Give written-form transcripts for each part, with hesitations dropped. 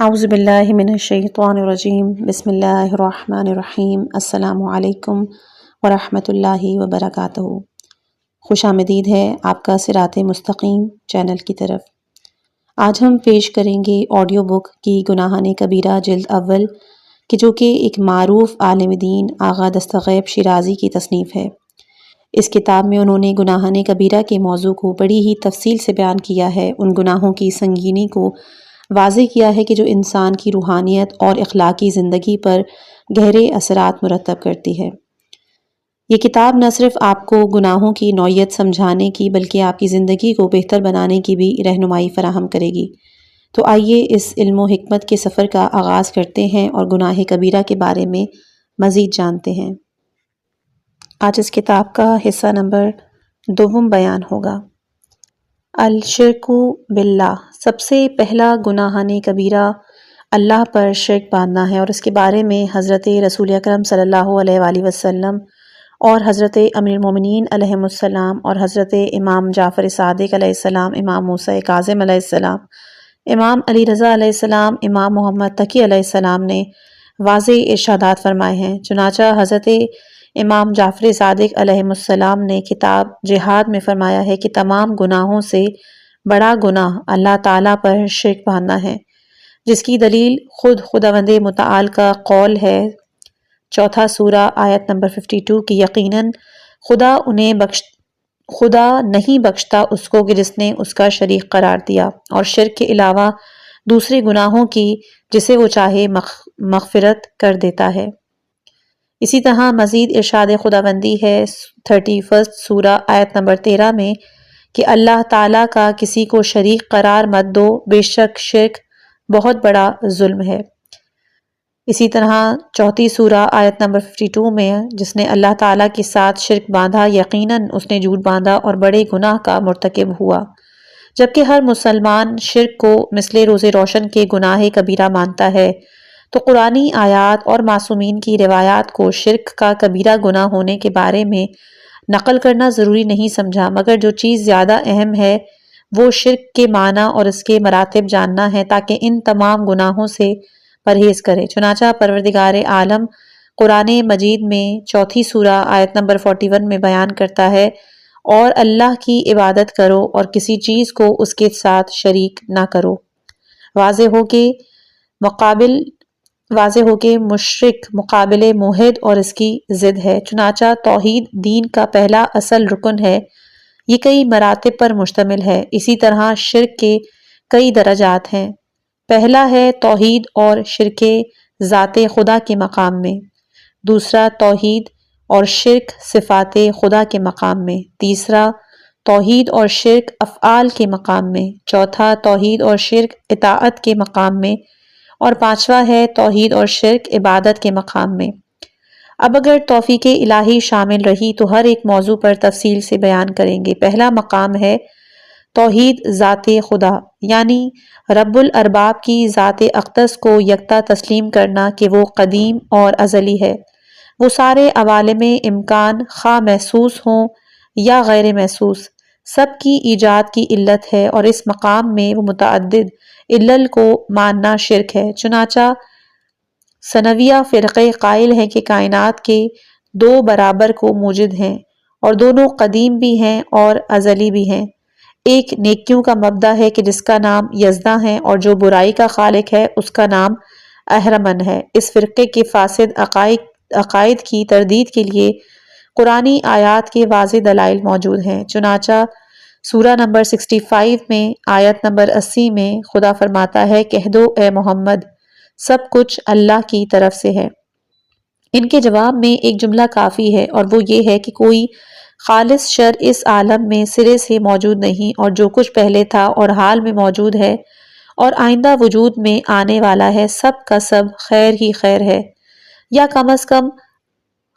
اعوذ باللہ من الشیطان الرجیم بسم اللہ الرحمن الرحیم السلام علیکم ورحمۃ اللہ وبرکاتہ۔ خوش آمدید ہے آپ کا صراط مستقیم چینل کی طرف۔ آج ہم پیش کریں گے آڈیو بک کی گناہان کبیرہ جلد اول کہ جو کہ ایک معروف عالم دین آغا دستغیب شیرازی کی تصنیف ہے۔ اس کتاب میں انہوں نے گناہان کبیرہ کے موضوع کو بڑی ہی تفصیل سے بیان کیا ہے، ان گناہوں کی سنگینی کو واضح کیا ہے کہ جو انسان کی روحانیت اور اخلاقی زندگی پر گہرے اثرات مرتب کرتی ہے۔ یہ کتاب نہ صرف آپ کو گناہوں کی نوعیت سمجھانے کی بلکہ آپ کی زندگی کو بہتر بنانے کی بھی رہنمائی فراہم کرے گی۔ تو آئیے اس علم و حکمت کے سفر کا آغاز کرتے ہیں اور گناہ کبیرہ کے بارے میں مزید جانتے ہیں۔ آج اس کتاب کا حصہ نمبر 2 بیان ہوگا۔ الشرک باللہ، سب سے پہلا گناہان کبیرہ اللہ پر شرک باندھنا ہے، اور اس کے بارے میں حضرت رسول اکرم صلی اللہ علیہ وآلہ وسلم اور حضرت امیر المومنین علیہ السلام اور حضرت امام جعفر صادق علیہ السلام، امام موسیٰ کاظم علیہ السلام، امام علی رضا علیہ السلام، امام محمد تقی علیہ السلام نے واضح ارشادات فرمائے ہیں۔ چنانچہ حضرت امام جعفر صادق علیہ السلام نے کتاب جہاد میں فرمایا ہے کہ تمام گناہوں سے بڑا گناہ اللہ تعالیٰ پر شرک باندھنا ہے، جس کی دلیل خود خداوند متعال کا قول ہے، 4 سورہ آیت نمبر 52 کہ یقیناً خدا نہیں بخشتا اس کو کہ جس نے اس کا شریک قرار دیا، اور شرک کے علاوہ دوسرے گناہوں کی جسے وہ چاہے مغفرت کر دیتا ہے۔ اسی طرح مزید ارشاد خداوندی ہے 31 سورہ آیت نمبر 13 میں کہ اللہ تعالیٰ کا کسی کو شریک قرار مت دو، بے شک شرک بہت بڑا ظلم ہے۔ اسی طرح 4 سورہ آیت نمبر 52 میں جس نے اللہ تعالیٰ کے ساتھ شرک باندھا یقیناً اس نے جھوٹ باندھا اور بڑے گناہ کا مرتکب ہوا۔ جبکہ ہر مسلمان شرک کو مثل روز روشن کے گناہ کبیرہ مانتا ہے، تو قرآنی آیات اور معصومین کی روایات کو شرک کا کبیرہ گناہ ہونے کے بارے میں نقل کرنا ضروری نہیں سمجھا، مگر جو چیز زیادہ اہم ہے وہ شرک کے معنی اور اس کے مراتب جاننا ہے تاکہ ان تمام گناہوں سے پرہیز کرے۔ چنانچہ پروردگار عالم قرآن مجید میں 4 سورہ آیت نمبر 41 میں بیان کرتا ہے، اور اللہ کی عبادت کرو اور کسی چیز کو اس کے ساتھ شریک نہ کرو۔ واضح ہو کہ مشرک مقابل موحد اور اس کی ضد ہے۔ چنانچہ توحید دین کا پہلا اصل رکن ہے، یہ کئی مراتب پر مشتمل ہے۔ اسی طرح شرک کے کئی درجات ہیں۔ پہلا ہے توحید اور شرک ذات خدا کے مقام میں، دوسرا توحید اور شرک صفات خدا کے مقام میں، تیسرا توحید اور شرک افعال کے مقام میں، چوتھا توحید اور شرک اطاعت کے مقام میں، اور پانچواں ہے توحید اور شرک عبادت کے مقام میں۔ اب اگر توفیق الہی شامل رہی تو ہر ایک موضوع پر تفصیل سے بیان کریں گے۔ پہلا مقام ہے توحید ذات خدا، یعنی رب الارباب کی ذات اقدس کو یکتا تسلیم کرنا کہ وہ قدیم اور ازلی ہے، وہ سارے عوالم امکان خواہ محسوس ہوں یا غیر محسوس سب کی ایجاد کی علت ہے، اور اس مقام میں وہ متعدد علل کو ماننا شرک ہے۔ چنانچہ ثنویہ فرقے قائل ہیں کہ کائنات کے 2 برابر کو موجد ہیں، اور دونوں قدیم بھی ہیں اور ازلی بھی ہیں۔ ایک نیکیوں کا مبدأ ہے کہ جس کا نام یزداں ہے، اور جو برائی کا خالق ہے اس کا نام اہرمن ہے۔ اس فرقے کے فاسد عقائد کی تردید کے لیے قرآنی آیات کے واضح دلائل موجود ہیں۔ چنانچہ سورہ نمبر 65 میں آیت نمبر 80 میں خدا فرماتا ہے، کہہ دو اے محمد سب کچھ اللہ کی طرف سے ہے۔ ان کے جواب میں ایک جملہ کافی ہے، اور وہ یہ ہے کہ کوئی خالص شر اس عالم میں سرے سے موجود نہیں، اور جو کچھ پہلے تھا اور حال میں موجود ہے اور آئندہ وجود میں آنے والا ہے سب کا سب خیر ہی خیر ہے، یا کم از کم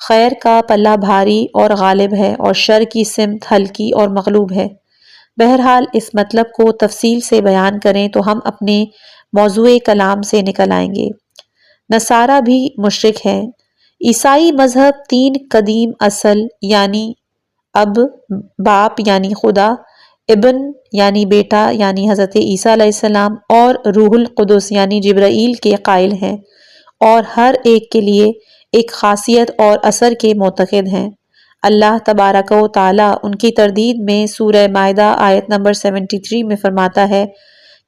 خیر کا پلہ بھاری اور غالب ہے، اور شر کی سمت ہلکی اور مغلوب ہے۔ بہرحال اس مطلب کو تفصیل سے بیان کریں تو ہم اپنے موضوع کلام سے نکل آئیں گے۔ نصارہ بھی مشرک ہیں۔ عیسائی مذہب 3 قدیم اصل یعنی اب، باپ یعنی خدا، ابن یعنی بیٹا یعنی حضرت عیسیٰ علیہ السلام اور روح القدس یعنی جبرائیل کے قائل ہیں، اور ہر ایک کے لیے ایک خاصیت اور اثر کے معتقد ہیں۔ اللہ تبارک و تعالیٰ ان کی تردید میں سورہ مائدہ آیت نمبر 73 میں فرماتا ہے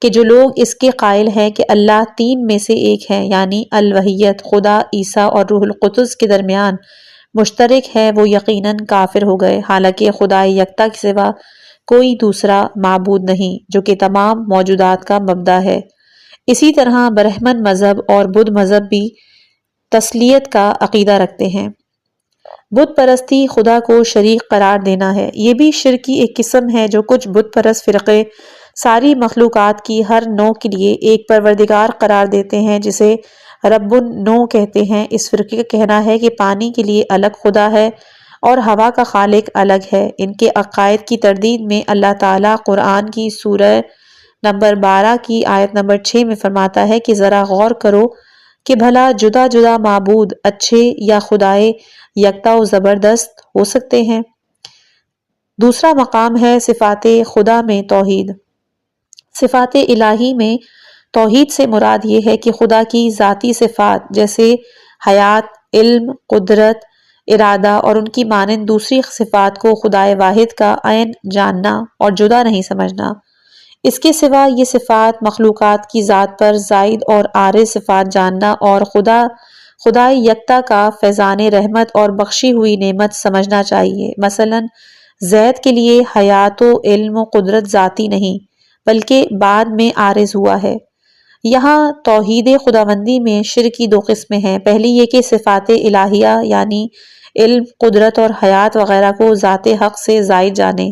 کہ جو لوگ اس کے قائل ہیں کہ اللہ تین میں سے ایک ہے، یعنی الوحیت، خدا، عیسیٰ اور روح القدس کے درمیان مشترک ہے، وہ یقیناً کافر ہو گئے، حالانکہ خدا یکتا کے سوا کوئی دوسرا معبود نہیں جو کہ تمام موجودات کا مبدا ہے۔ اسی طرح برہمن مذہب اور بدھ مذہب بھی تثلیت کا عقیدہ رکھتے ہیں۔ بت پرستی خدا کو شریک قرار دینا ہے۔ یہ بھی شرک کی ایک قسم ہے جو کچھ بت پرست فرقے ساری مخلوقات کی ہر نوع کے لیے ایک پروردگار قرار دیتے ہیں جسے رب النوع کہتے ہیں۔ اس فرقے کا کہنا ہے کہ پانی کے لیے الگ خدا ہے اور ہوا کا خالق الگ ہے۔ ان کے عقائد کی تردید میں اللہ تعالیٰ قرآن کی سورہ نمبر 12 کی آیت نمبر 6 میں فرماتا ہے کہ ذرا غور کرو کہ بھلا جدا جدا معبود اچھے یا خدائے یکتا و زبردست ہو سکتے ہیں۔ دوسرا مقام ہے صفات خدا میں توحید۔ صفات الہی میں توحید سے مراد یہ ہے کہ خدا کی ذاتی صفات جیسے حیات، علم، قدرت، ارادہ اور ان کی مانند دوسری صفات کو خدائے واحد کا عین جاننا اور جدا نہیں سمجھنا۔ اس کے سوا یہ صفات مخلوقات کی ذات پر زائد اور عارض صفات جاننا اور خدا یکتا کا فیضان رحمت اور بخشی ہوئی نعمت سمجھنا چاہیے۔ مثلا زید کے لیے حیات و علم و قدرت ذاتی نہیں بلکہ بعد میں عارض ہوا ہے۔ یہاں توحید خداوندی میں شرک کی دو قسمیں ہیں۔ پہلی یہ کہ صفات الہیہ یعنی علم، قدرت اور حیات وغیرہ کو ذات حق سے زائد جانے۔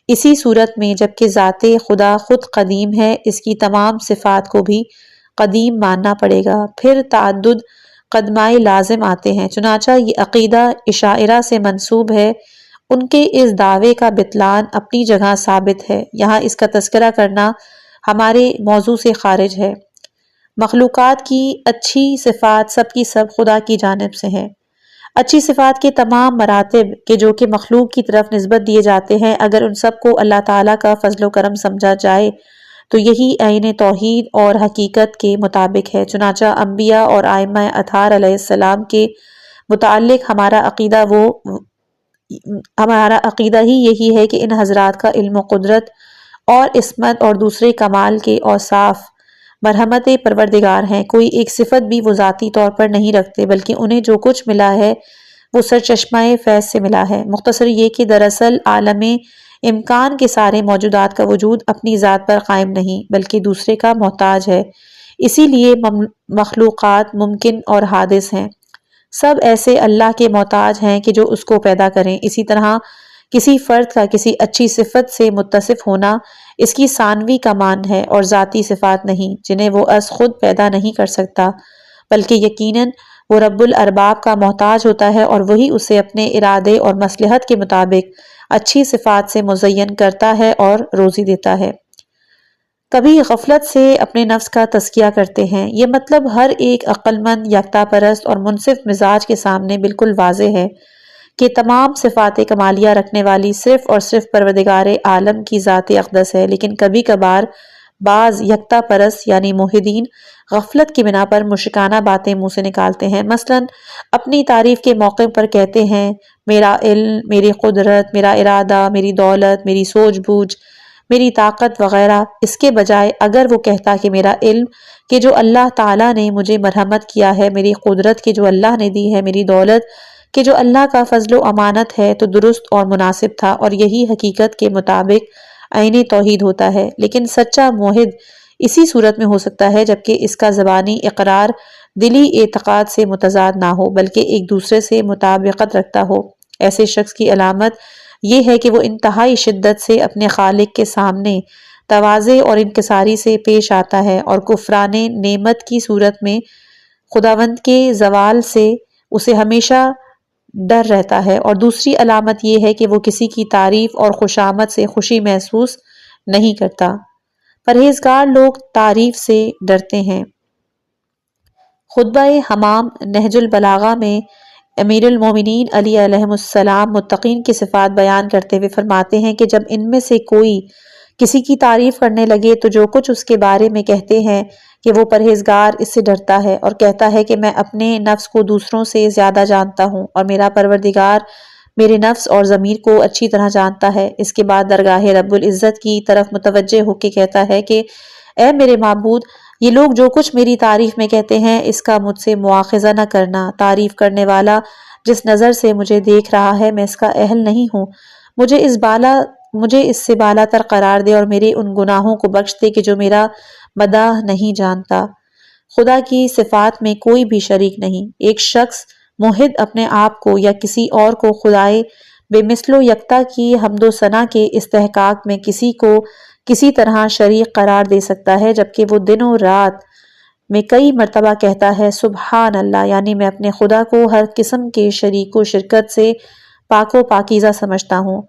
اسی صورت میں جبکہ ذات خدا خود قدیم ہے، اس کی تمام صفات کو بھی قدیم ماننا پڑے گا۔ پھر تعدد قدمائے لازم آتے ہیں، چنانچہ یہ عقیدہ اشاعرہ سے منسوب ہے۔ ان کے اس دعوے کا بطلان اپنی جگہ ثابت ہے، یہاں اس کا تذکرہ کرنا ہمارے موضوع سے خارج ہے۔ مخلوقات کی اچھی صفات سب کی سب خدا کی جانب سے ہیں۔ اچھی صفات کے تمام مراتب کے جو کہ مخلوق کی طرف نسبت دیے جاتے ہیں، اگر ان سب کو اللہ تعالیٰ کا فضل و کرم سمجھا جائے تو یہی عین توحید اور حقیقت کے مطابق ہے۔ چنانچہ انبیاء اور ائمہ اطہار علیہ السلام کے متعلق ہمارا عقیدہ ہی یہی ہے کہ ان حضرات کا علم و قدرت اور عصمت اور دوسرے کمال کے اوصاف مرحمت پروردگار ہیں۔ کوئی ایک صفت بھی وہ ذاتی طور پر نہیں رکھتے بلکہ انہیں جو کچھ ملا ہے وہ سرچشمہ فیض سے ملا ہے۔ مختصر یہ کہ دراصل عالم امکان کے سارے موجودات کا وجود اپنی ذات پر قائم نہیں بلکہ دوسرے کا محتاج ہے، اسی لیے مخلوقات ممکن اور حادث ہیں۔ سب ایسے اللہ کے محتاج ہیں کہ جو اس کو پیدا کریں۔ اسی طرح کسی فرد کا کسی اچھی صفت سے متصف ہونا اس کی ثانوی کمان ہے اور ذاتی صفات نہیں جنہیں وہ از خود پیدا نہیں کر سکتا، بلکہ یقیناً وہ رب الارباب کا محتاج ہوتا ہے اور وہی اسے اپنے ارادے اور مصلحت کے مطابق اچھی صفات سے مزین کرتا ہے اور روزی دیتا ہے۔ کبھی غفلت سے اپنے نفس کا تزکیہ کرتے ہیں۔ یہ مطلب ہر ایک عقل مند یکتا پرست اور منصف مزاج کے سامنے بالکل واضح ہے کہ تمام صفات کمالیہ رکھنے والی صرف اور صرف پروردگار عالم کی ذات اقدس ہے، لیکن کبھی کبھار بعض یکتا پرست یعنی موحدین غفلت کی بنا پر مشرکانہ باتیں منہ سے نکالتے ہیں۔ مثلا اپنی تعریف کے موقع پر کہتے ہیں میرا علم، میری قدرت، میرا ارادہ، میری دولت، میری سوجھ بوجھ، میری طاقت وغیرہ، اس کے بجائے اگر وہ کہتا کہ میرا علم کہ جو اللہ تعالیٰ نے مجھے مرحمت کیا ہے، میری قدرت کہ جو اللہ نے دی ہے، میری دولت کہ جو اللہ کا فضل و امانت ہے، تو درست اور مناسب تھا اور یہی حقیقت کے مطابق عین توحید ہوتا ہے۔ لیکن سچا موحد اسی صورت میں ہو سکتا ہے جبکہ اس کا زبانی اقرار دلی اعتقاد سے متضاد نہ ہو بلکہ ایک دوسرے سے مطابقت رکھتا ہو۔ ایسے شخص کی علامت یہ ہے کہ وہ انتہائی شدت سے اپنے خالق کے سامنے تواضع اور انکساری سے پیش آتا ہے اور کفران نعمت کی صورت میں خداوند کے زوال سے اسے ہمیشہ ڈر رہتا ہے، اور دوسری علامت یہ ہے کہ وہ کسی کی تعریف اور خوشامد سے خوشی محسوس نہیں کرتا۔ پرہیزگار لوگ تعریف سے ڈرتے ہیں۔ خطبہ حمام نہج البلاغہ میں امیر المومنین علی علیہ السلام متقین کی صفات بیان کرتے ہوئے فرماتے ہیں کہ جب ان میں سے کوئی کسی کی تعریف کرنے لگے تو جو کچھ اس کے بارے میں کہتے ہیں کہ وہ پرہیزگار اس سے ڈرتا ہے اور کہتا ہے کہ میں اپنے نفس کو دوسروں سے زیادہ جانتا ہوں اور میرا پروردگار میرے نفس اور ضمیر کو اچھی طرح جانتا ہے، اس کے بعد درگاہ رب العزت کی طرف متوجہ ہو کے کہتا ہے کہ اے میرے معبود، یہ لوگ جو کچھ میری تعریف میں کہتے ہیں اس کا مجھ سے مواخذہ نہ کرنا، تعریف کرنے والا جس نظر سے مجھے دیکھ رہا ہے میں اس کا اہل نہیں ہوں، مجھے اس سے بالا تر قرار دے اور میرے ان گناہوں کو بخش دے کہ جو میرا مداح نہیں جانتا۔ خدا کی صفات میں کوئی بھی شریک نہیں۔ ایک شخص موحد اپنے آپ کو یا کسی اور کو خدائے بے مثل و یکتا کی حمد و ثنا کے استحقاق میں کسی کو کسی طرح شریک قرار دے سکتا ہے، جبکہ وہ دن و رات میں کئی مرتبہ کہتا ہے سبحان اللہ، یعنی میں اپنے خدا کو ہر قسم کے شریک و شرکت سے پاک و پاکیزہ سمجھتا ہوں،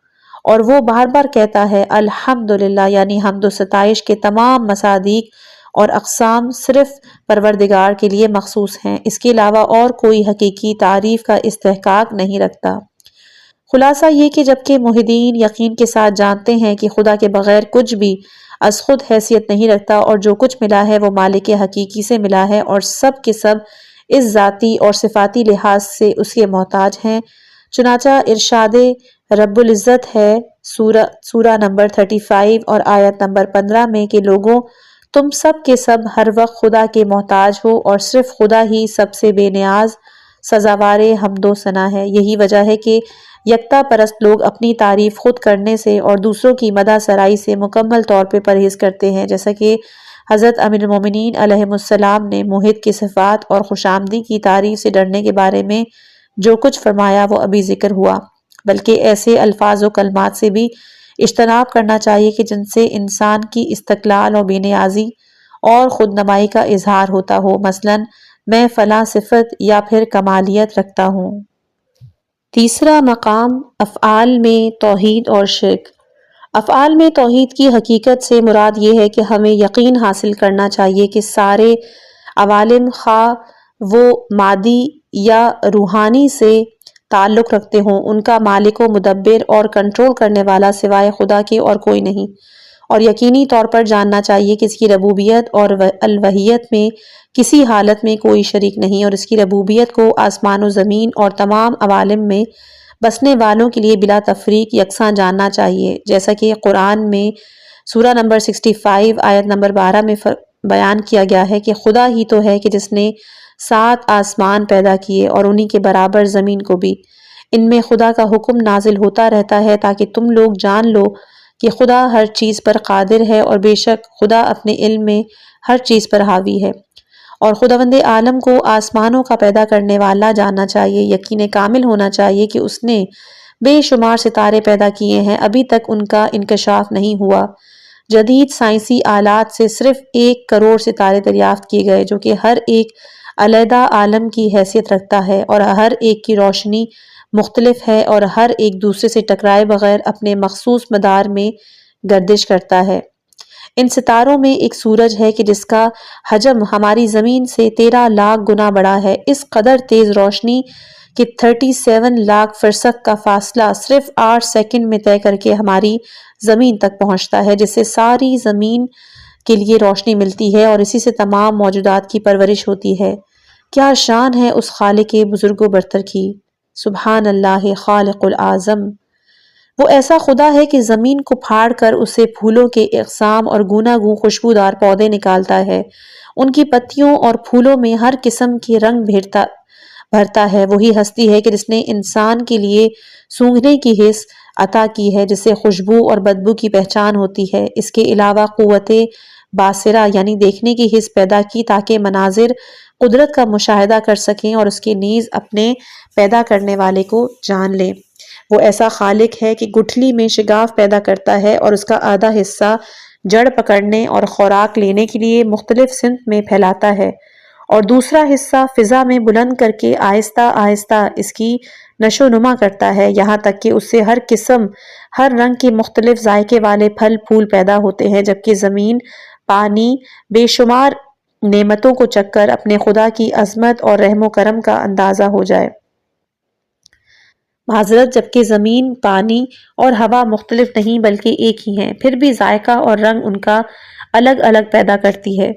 اور وہ بار بار کہتا ہے الحمدللہ، یعنی حمد و ستائش کے تمام مصادیق اور اقسام صرف پروردگار کے لیے مخصوص ہیں، اس کے علاوہ اور کوئی حقیقی تعریف کا استحقاق نہیں رکھتا۔ خلاصہ یہ کہ جبکہ موحدین یقین کے ساتھ جانتے ہیں کہ خدا کے بغیر کچھ بھی از خود حیثیت نہیں رکھتا اور جو کچھ ملا ہے وہ مالک حقیقی سے ملا ہے اور سب کے سب اس ذاتی اور صفاتی لحاظ سے اس کے محتاج ہیں، چنانچہ ارشاد رب العزت ہے سورہ نمبر 35 اور آیت نمبر 15 میں کہ لوگوں، تم سب کے سب ہر وقت خدا کے محتاج ہو اور صرف خدا ہی سب سے بے نیاز سزاوار حمد و ثنا ہے۔ یہی وجہ ہے کہ یکتا پرست لوگ اپنی تعریف خود کرنے سے اور دوسروں کی مدح سرائی سے مکمل طور پہ پرہیز کرتے ہیں، جیسا کہ حضرت امیر المومنین علیہ السلام نے موحد کی صفات اور خوشامدی کی تعریف سے ڈرنے کے بارے میں جو کچھ فرمایا وہ ابھی ذکر ہوا، بلکہ ایسے الفاظ و کلمات سے بھی اجتناب کرنا چاہیے کہ جن سے انسان کی استقلال اور بے نیازی اور خود نمائی کا اظہار ہوتا ہو، مثلا میں فلاں صفت یا پھر کمالیت رکھتا ہوں۔ تیسرا مقام افعال میں توحید اور شرک۔ افعال میں توحید کی حقیقت سے مراد یہ ہے کہ ہمیں یقین حاصل کرنا چاہیے کہ سارے عوالم خواہ وہ مادی یا روحانی سے تعلق رکھتے ہوں، ان کا مالک و مدبر اور کنٹرول کرنے والا سوائے خدا کے اور کوئی نہیں، اور یقینی طور پر جاننا چاہیے کہ اس کی ربوبیت اور الوہیت میں کسی حالت میں کوئی شریک نہیں، اور اس کی ربوبیت کو آسمان و زمین اور تمام عوالم میں بسنے والوں کے لیے بلا تفریق یکساں جاننا چاہیے، جیسا کہ قرآن میں سورہ نمبر 65 آیت نمبر 12 میں بیان کیا گیا ہے کہ خدا ہی تو ہے کہ جس نے 7 آسمان پیدا کیے اور انہی کے برابر زمین کو بھی، ان میں خدا کا حکم نازل ہوتا رہتا ہے تاکہ تم لوگ جان لو کہ خدا ہر چیز پر قادر ہے، اور بے شک خدا اپنے علم میں ہر چیز پر حاوی ہے، اور خداوند عالم کو آسمانوں کا پیدا کرنے والا جاننا چاہیے، یقین کامل ہونا چاہیے کہ اس نے بے شمار ستارے پیدا کیے ہیں، ابھی تک ان کا انکشاف نہیں ہوا۔ جدید سائنسی آلات سے صرف 1 کروڑ ستارے دریافت کیے گئے جو کہ ہر ایک علیحدہ عالم کی حیثیت رکھتا ہے، اور ہر ایک کی روشنی مختلف ہے اور ہر ایک دوسرے سے ٹکرائے بغیر اپنے مخصوص مدار میں گردش کرتا ہے۔ ان ستاروں میں ایک سورج ہے کہ جس کا حجم ہماری زمین سے 13 لاکھ گنا بڑا ہے، اس قدر تیز روشنی کہ 37 لاکھ فرسخ کا فاصلہ صرف 8 سیکنڈ میں طے کر کے ہماری زمین تک پہنچتا ہے، جس سے ساری زمین کے لیے روشنی ملتی ہے اور اسی سے تمام موجودات کی پرورش ہوتی ہے۔ کیا شان ہے اس خالق بزرگ و برتر کی، سبحان اللہ خالق العظم۔ وہ ایسا خدا ہے کہ زمین کو پھاڑ کر اسے پھولوں کے اقسام اور گوناگون خوشبودار پودے نکالتا ہے، ان کی پتیوں اور پھولوں میں ہر قسم کے رنگ بھرتا ہے۔ وہی ہستی ہے کہ جس نے انسان کے لیے سونگھنے کی حس عطا کی ہے، جس سے خوشبو اور بدبو کی پہچان ہوتی ہے، اس کے علاوہ قوت باصرہ یعنی دیکھنے کی حس پیدا کی تاکہ مناظر قدرت کا مشاہدہ کر سکیں اور اس کے نیز اپنے پیدا کرنے والے کو جان لیں۔ وہ ایسا خالق ہے کہ گٹھلی میں شگاف پیدا کرتا ہے اور اس کا آدھا حصہ جڑ پکڑنے اور خوراک لینے کے لیے مختلف سمت میں پھیلاتا ہے، اور دوسرا حصہ فضا میں بلند کر کے آہستہ آہستہ اس کی نشو نما کرتا ہے، یہاں تک کہ اس سے ہر قسم ہر رنگ کے مختلف ذائقے والے پھل پھول پیدا ہوتے ہیں، جبکہ زمین پانی بے شمار نعمتوں کو چکھ کر اپنے خدا کی عظمت اور رحم و کرم کا اندازہ ہو جائے۔ معذرت، جبکہ زمین، پانی اور ہوا مختلف نہیں بلکہ ایک ہی ہیں، پھر بھی ذائقہ اور رنگ ان کا الگ الگ پیدا کرتی ہے۔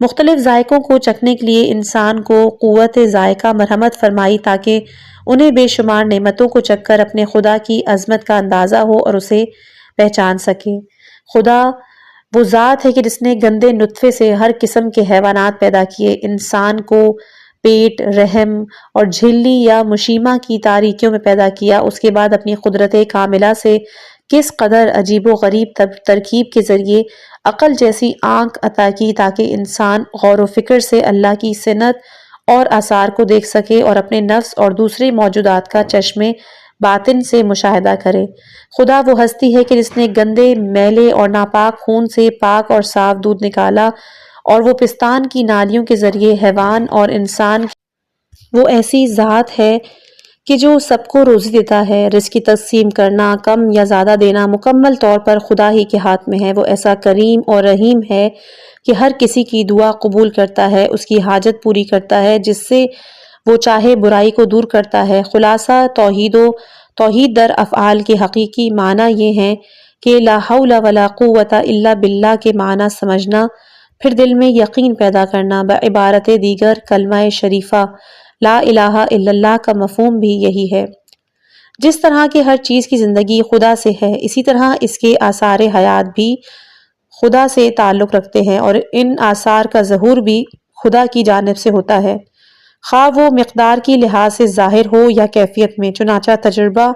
مختلف ذائقوں کو چکھنے کے لیے انسان کو قوت ذائقہ مرحمت فرمائی تاکہ انہیں بے شمار نعمتوں کو چکھ کر اپنے خدا کی عظمت کا اندازہ ہو اور اسے پہچان سکے۔ خدا وہ ذات ہے کہ جس نے گندے نطفے سے ہر قسم کے حیوانات پیدا کیے، انسان کو پیٹ، رحم اور جھلی یا مشیمہ کی تاریکیوں میں پیدا کیا، اس کے بعد اپنی قدرت کاملہ سے کس قدر عجیب و غریب ترکیب کے ذریعے عقل جیسی آنکھ عطا کی تاکہ انسان غور و فکر سے اللہ کی صنعت اور آثار کو دیکھ سکے اور اپنے نفس اور دوسرے موجودات کا چشم باطن سے مشاہدہ کرے۔ خدا وہ ہستی ہے کہ جس نے گندے، میلے اور ناپاک خون سے پاک اور صاف دودھ نکالا اور وہ پستان کی نالیوں کے ذریعے حیوان اور انسان، وہ ایسی ذات ہے کہ جو سب کو روزی دیتا ہے۔ رزق کی تقسیم کرنا، کم یا زیادہ دینا مکمل طور پر خدا ہی کے ہاتھ میں ہے۔ وہ ایسا کریم اور رحیم ہے کہ ہر کسی کی دعا قبول کرتا ہے، اس کی حاجت پوری کرتا ہے، جس سے وہ چاہے برائی کو دور کرتا ہے۔ خلاصہ توحید در افعال کے حقیقی معنی یہ ہیں کہ لا حول ولا قوت الا باللہ کے معنی سمجھنا، پھر دل میں یقین پیدا کرنا۔ بعبارت دیگر کلمہ شریفہ لا الہ الا اللہ کا مفہوم بھی یہی ہے۔ جس طرح کہ ہر چیز کی زندگی خدا سے ہے، اسی طرح اس کے آثار حیات بھی خدا سے تعلق رکھتے ہیں اور ان آثار کا ظہور بھی خدا کی جانب سے ہوتا ہے، خواہ وہ مقدار کی لحاظ سے ظاہر ہو یا کیفیت میں۔ چنانچہ تجربہ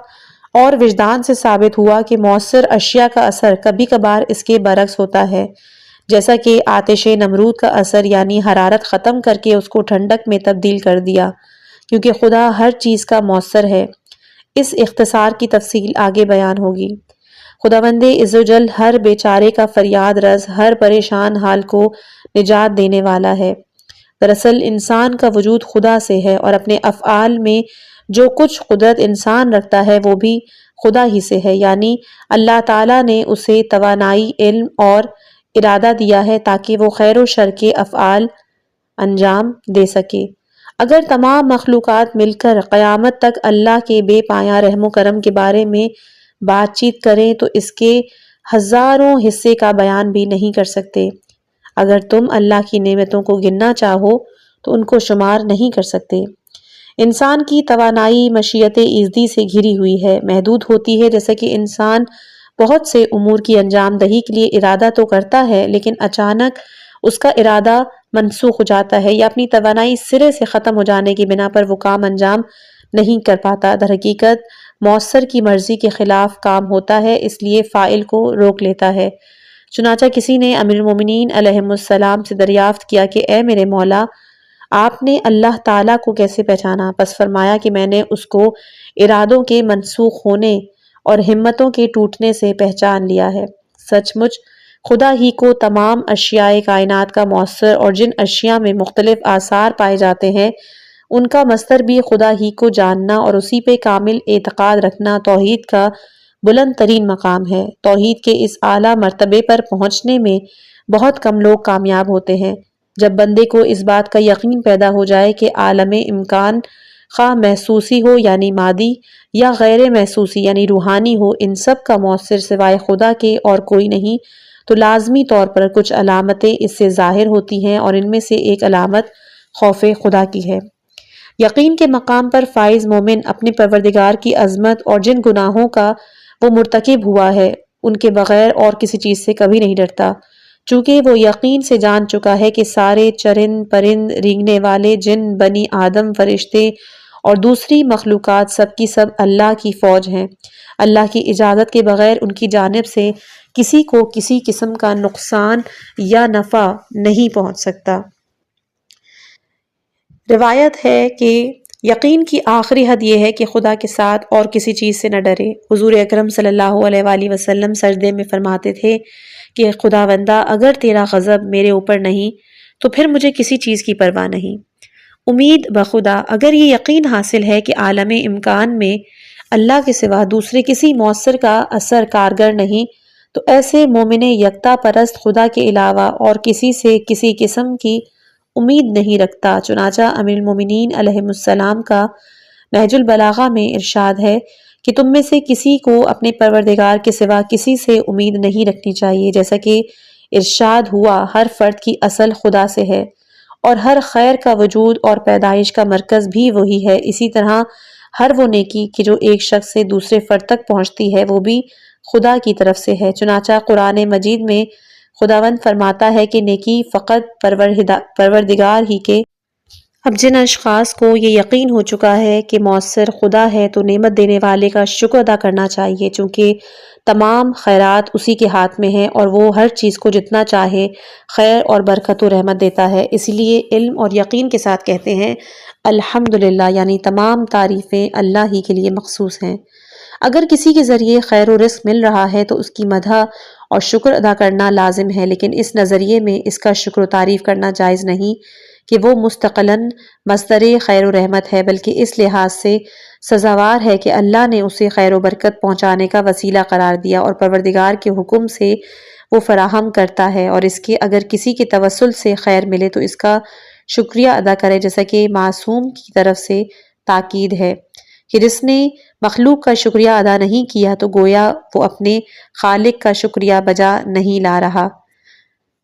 اور وجدان سے ثابت ہوا کہ مؤثر اشیاء کا اثر کبھی کبھار اس کے برعکس ہوتا ہے، جیسا کہ آتش نمرود کا اثر، یعنی حرارت ختم کر کے اس کو ٹھنڈک میں تبدیل کر دیا، کیونکہ خدا ہر چیز کا مؤثر ہے۔ اس اختصار کی تفصیل آگے بیان ہوگی۔ خداوند عزوجل ہر بیچارے کا فریاد رس، ہر پریشان حال کو نجات دینے والا ہے۔ دراصل انسان کا وجود خدا سے ہے اور اپنے افعال میں جو کچھ قدرت انسان رکھتا ہے وہ بھی خدا ہی سے ہے، یعنی اللہ تعالیٰ نے اسے توانائی، علم اور ارادہ دیا ہے تاکہ وہ خیر و شر کے افعال انجام دے سکے۔ اگر تمام مخلوقات مل کر قیامت تک اللہ کے بے پایاں رحم و کرم کے بارے میں بات چیت کریں تو اس کے ہزاروں حصے کا بیان بھی نہیں کر سکتے۔ اگر تم اللہ کی نعمتوں کو گننا چاہو تو ان کو شمار نہیں کر سکتے۔ انسان کی توانائی مشیت ایزدی سے گھری ہوئی ہے، محدود ہوتی ہے، جیسا کہ انسان بہت سے امور کی انجام دہی کے لیے ارادہ تو کرتا ہے لیکن اچانک اس کا ارادہ منسوخ ہو جاتا ہے یا اپنی توانائی سرے سے ختم ہو جانے کی بنا پر وہ کام انجام نہیں کر پاتا۔ در حقیقت مؤثر کی مرضی کے خلاف کام ہوتا ہے، اس لیے فاعل کو روک لیتا ہے۔ چنانچہ کسی نے امیر المومنین علیہ السلام سے دریافت کیا کہ اے میرے مولا، آپ نے اللہ تعالیٰ کو کیسے پہچانا؟ پس فرمایا کہ میں نے اس کو ارادوں کے منسوخ ہونے اور ہمتوں کے ٹوٹنے سے پہچان لیا ہے۔ سچ مچ خدا ہی کو تمام اشیاء کائنات کا مؤثر اور جن اشیاء میں مختلف آثار پائے جاتے ہیں ان کا مصدر بھی خدا ہی کو جاننا اور اسی پہ کامل اعتقاد رکھنا توحید کا بلند ترین مقام ہے۔ توحید کے اس اعلیٰ مرتبے پر پہنچنے میں بہت کم لوگ کامیاب ہوتے ہیں۔ جب بندے کو اس بات کا یقین پیدا ہو جائے کہ عالم امکان خواہ محسوسی ہو یعنی مادی یا غیر محسوسی یعنی روحانی ہو، ان سب کا مؤثر سوائے خدا کے اور کوئی نہیں، تو لازمی طور پر کچھ علامتیں اس سے ظاہر ہوتی ہیں اور ان میں سے ایک علامت خوف خدا کی ہے۔ یقین کے مقام پر فائز مومن اپنے پروردگار کی عظمت اور جن گناہوں کا وہ مرتکب ہوا ہے ان کے بغیر اور کسی چیز سے کبھی نہیں ڈرتا، چونکہ وہ یقین سے جان چکا ہے کہ سارے چرند پرند، رینگنے والے جن، بنی آدم، فرشتے اور دوسری مخلوقات سب کی سب اللہ کی فوج ہیں۔ اللہ کی اجازت کے بغیر ان کی جانب سے کسی کو کسی قسم کا نقصان یا نفع نہیں پہنچ سکتا۔ روایت ہے کہ یقین کی آخری حد یہ ہے کہ خدا کے ساتھ اور کسی چیز سے نہ ڈرے۔ حضور اکرم صلی اللہ علیہ وآلہ وسلم سجدے میں فرماتے تھے کہ خداوندہ اگر تیرا غضب میرے اوپر نہیں تو پھر مجھے کسی چیز کی پرواہ نہیں۔ امید بخدا، اگر یہ یقین حاصل ہے کہ عالم امکان میں اللہ کے سوا دوسرے کسی مؤثر کا اثر کارگر نہیں، تو ایسے مومن یکتا پرست خدا کے علاوہ اور کسی سے کسی قسم کی امید نہیں رکھتا۔ چنانچہ امیر المومنین علیہ السلام کا نہج البلاغہ میں ارشاد ہے کہ تم میں سے کسی کو اپنے پروردگار کے سوا کسی سے امید نہیں رکھنی چاہیے، جیسا کہ ارشاد ہوا ہر فرد کی اصل خدا سے ہے اور ہر خیر کا وجود اور پیدائش کا مرکز بھی وہی ہے۔ اسی طرح ہر وہ نیکی کہ جو ایک شخص سے دوسرے فرد تک پہنچتی ہے وہ بھی خدا کی طرف سے ہے۔ چنانچہ قرآن مجید میں خداوند فرماتا ہے کہ نیکی فقط پروردگار ہی کے۔ اب جن اشخاص کو یہ یقین ہو چکا ہے کہ مؤثر خدا ہے تو نعمت دینے والے کا شکر ادا کرنا چاہیے، چونکہ تمام خیرات اسی کے ہاتھ میں ہیں اور وہ ہر چیز کو جتنا چاہے خیر اور برکت و رحمت دیتا ہے۔ اسی لیے علم اور یقین کے ساتھ کہتے ہیں الحمدللہ، یعنی تمام تعریفیں اللہ ہی کے لیے مخصوص ہیں۔ اگر کسی کے ذریعے خیر و رزق مل رہا ہے تو اس کی مدح اور شکر ادا کرنا لازم ہے، لیکن اس نظریے میں اس کا شکر و تعریف کرنا جائز نہیں کہ وہ مستقلاً مصدر خیر و رحمت ہے، بلکہ اس لحاظ سے سزاوار ہے کہ اللہ نے اسے خیر و برکت پہنچانے کا وسیلہ قرار دیا اور پروردگار کے حکم سے وہ فراہم کرتا ہے، اور اس کے اگر کسی کے توسل سے خیر ملے تو اس کا شکریہ ادا کرے، جیسا کہ معصوم کی طرف سے تاکید ہے کہ جس نے مخلوق کا شکریہ ادا نہیں کیا تو گویا وہ اپنے خالق کا شکریہ بجا نہیں لا رہا۔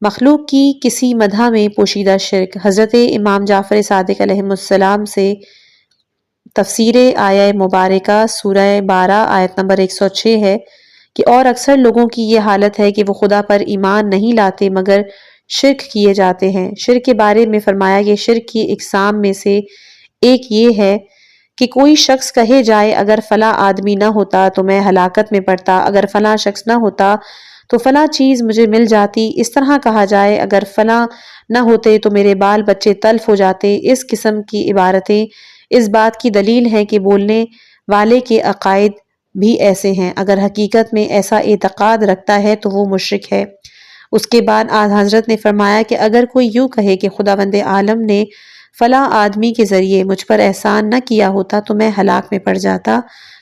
مخلوق کی کسی مدح میں پوشیدہ شرک۔ حضرت امام جعفر صادق علیہ السلام سے تفسیر آیہ مبارکہ سورہ 12 آیت نمبر 106 ہے کہ اور اکثر لوگوں کی یہ حالت ہے کہ وہ خدا پر ایمان نہیں لاتے مگر شرک کیے جاتے ہیں۔ شرک کے بارے میں فرمایا کہ شرک کی اقسام میں سے ایک یہ ہے کہ کوئی شخص کہے جائے اگر فلاں آدمی نہ ہوتا تو میں ہلاکت میں پڑتا، اگر فلاں شخص نہ ہوتا تو فلاں چیز مجھے مل جاتی، اس طرح کہا جائے اگر فلاں نہ ہوتے تو میرے بال بچے تلف ہو جاتے۔ اس قسم کی عبارتیں اس بات کی دلیل ہیں کہ بولنے والے کے عقائد بھی ایسے ہیں، اگر حقیقت میں ایسا اعتقاد رکھتا ہے تو وہ مشرک ہے۔ اس کے بعد حضرت نے فرمایا کہ اگر کوئی یوں کہے کہ خداوند عالم نے فلاں آدمی کے ذریعے مجھ پر احسان نہ کیا ہوتا تو میں ہلاک میں پڑ جاتا،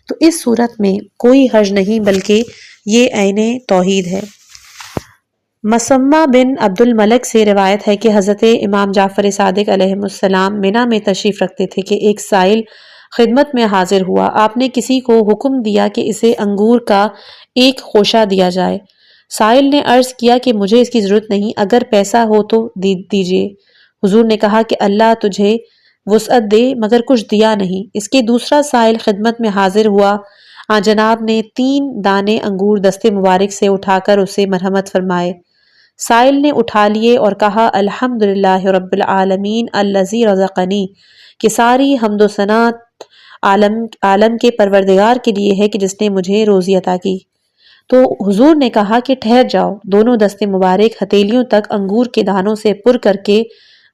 تو اس صورت میں کوئی حرج نہیں بلکہ یہ عین توحید ہے۔ مسمہ بن عبد الملک سے روایت ہے کہ حضرت امام جعفر صادق علیہ السلام منی میں تشریف رکھتے تھے کہ ایک سائل خدمت میں حاضر ہوا۔ آپ نے کسی کو حکم دیا کہ اسے انگور کا ایک خوشہ دیا جائے۔ سائل نے عرض کیا کہ مجھے اس کی ضرورت نہیں، اگر پیسہ ہو تو دیجیے۔ حضور نے کہا کہ اللہ تجھے وسعت دے، مگر کچھ دیا نہیں۔ اس کے دوسرا سائل خدمت میں حاضر ہوا۔ جناب نے 3 دانے انگور دستے مبارک سے اٹھا کر اسے مرحمت فرمائے۔ سائل نے اٹھا لیے اور کہا الحمدللہ رب العالمین الذی رزقنی، کہ ساری حمد و ثنا عالم کے پروردگار کے لیے ہے کہ جس نے مجھے روزی عطا کی۔ تو حضور نے کہا کہ ٹھہر جاؤ۔ دونوں دستے مبارک ہتھیلیوں تک انگور کے دانوں سے پر کر کے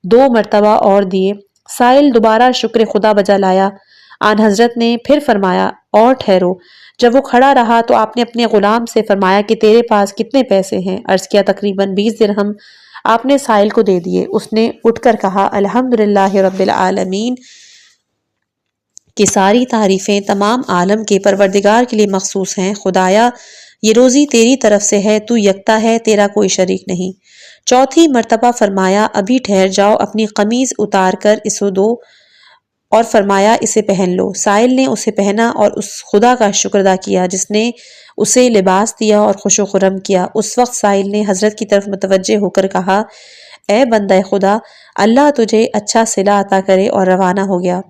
2 مرتبہ اور دیے۔ سائل دوبارہ شکر خدا بجا لایا۔ آن حضرت نے پھر فرمایا اور ٹھہرو۔ جب وہ کھڑا رہا تو آپ نے اپنے غلام سے فرمایا کہ تیرے پاس کتنے پیسے ہیں؟ عرض کیا تقریباً 20 درہم۔ آپ نے سائل کو دے دیے۔ اس نے اٹھ کر کہا الحمدللہ رب العالمین، کہ ساری تعریفیں تمام عالم کے پروردگار کے لیے مخصوص ہیں۔ خدایا یہ روزی تیری طرف سے ہے، تو یکتا ہے، تیرا کوئی شریک نہیں۔ چوتھی مرتبہ فرمایا ابھی ٹھہر جاؤ، اپنی قمیض اتار کر اسے دو، اور فرمایا اسے پہن لو۔ سائل نے اسے پہنا اور اس خدا کا شکر ادا کیا جس نے اسے لباس دیا اور خوش و خرم کیا۔ اس وقت سائل نے حضرت کی طرف متوجہ ہو کر کہا اے بندہ خدا، اللہ تجھے اچھا صلہ عطا کرے، اور روانہ ہو گیا۔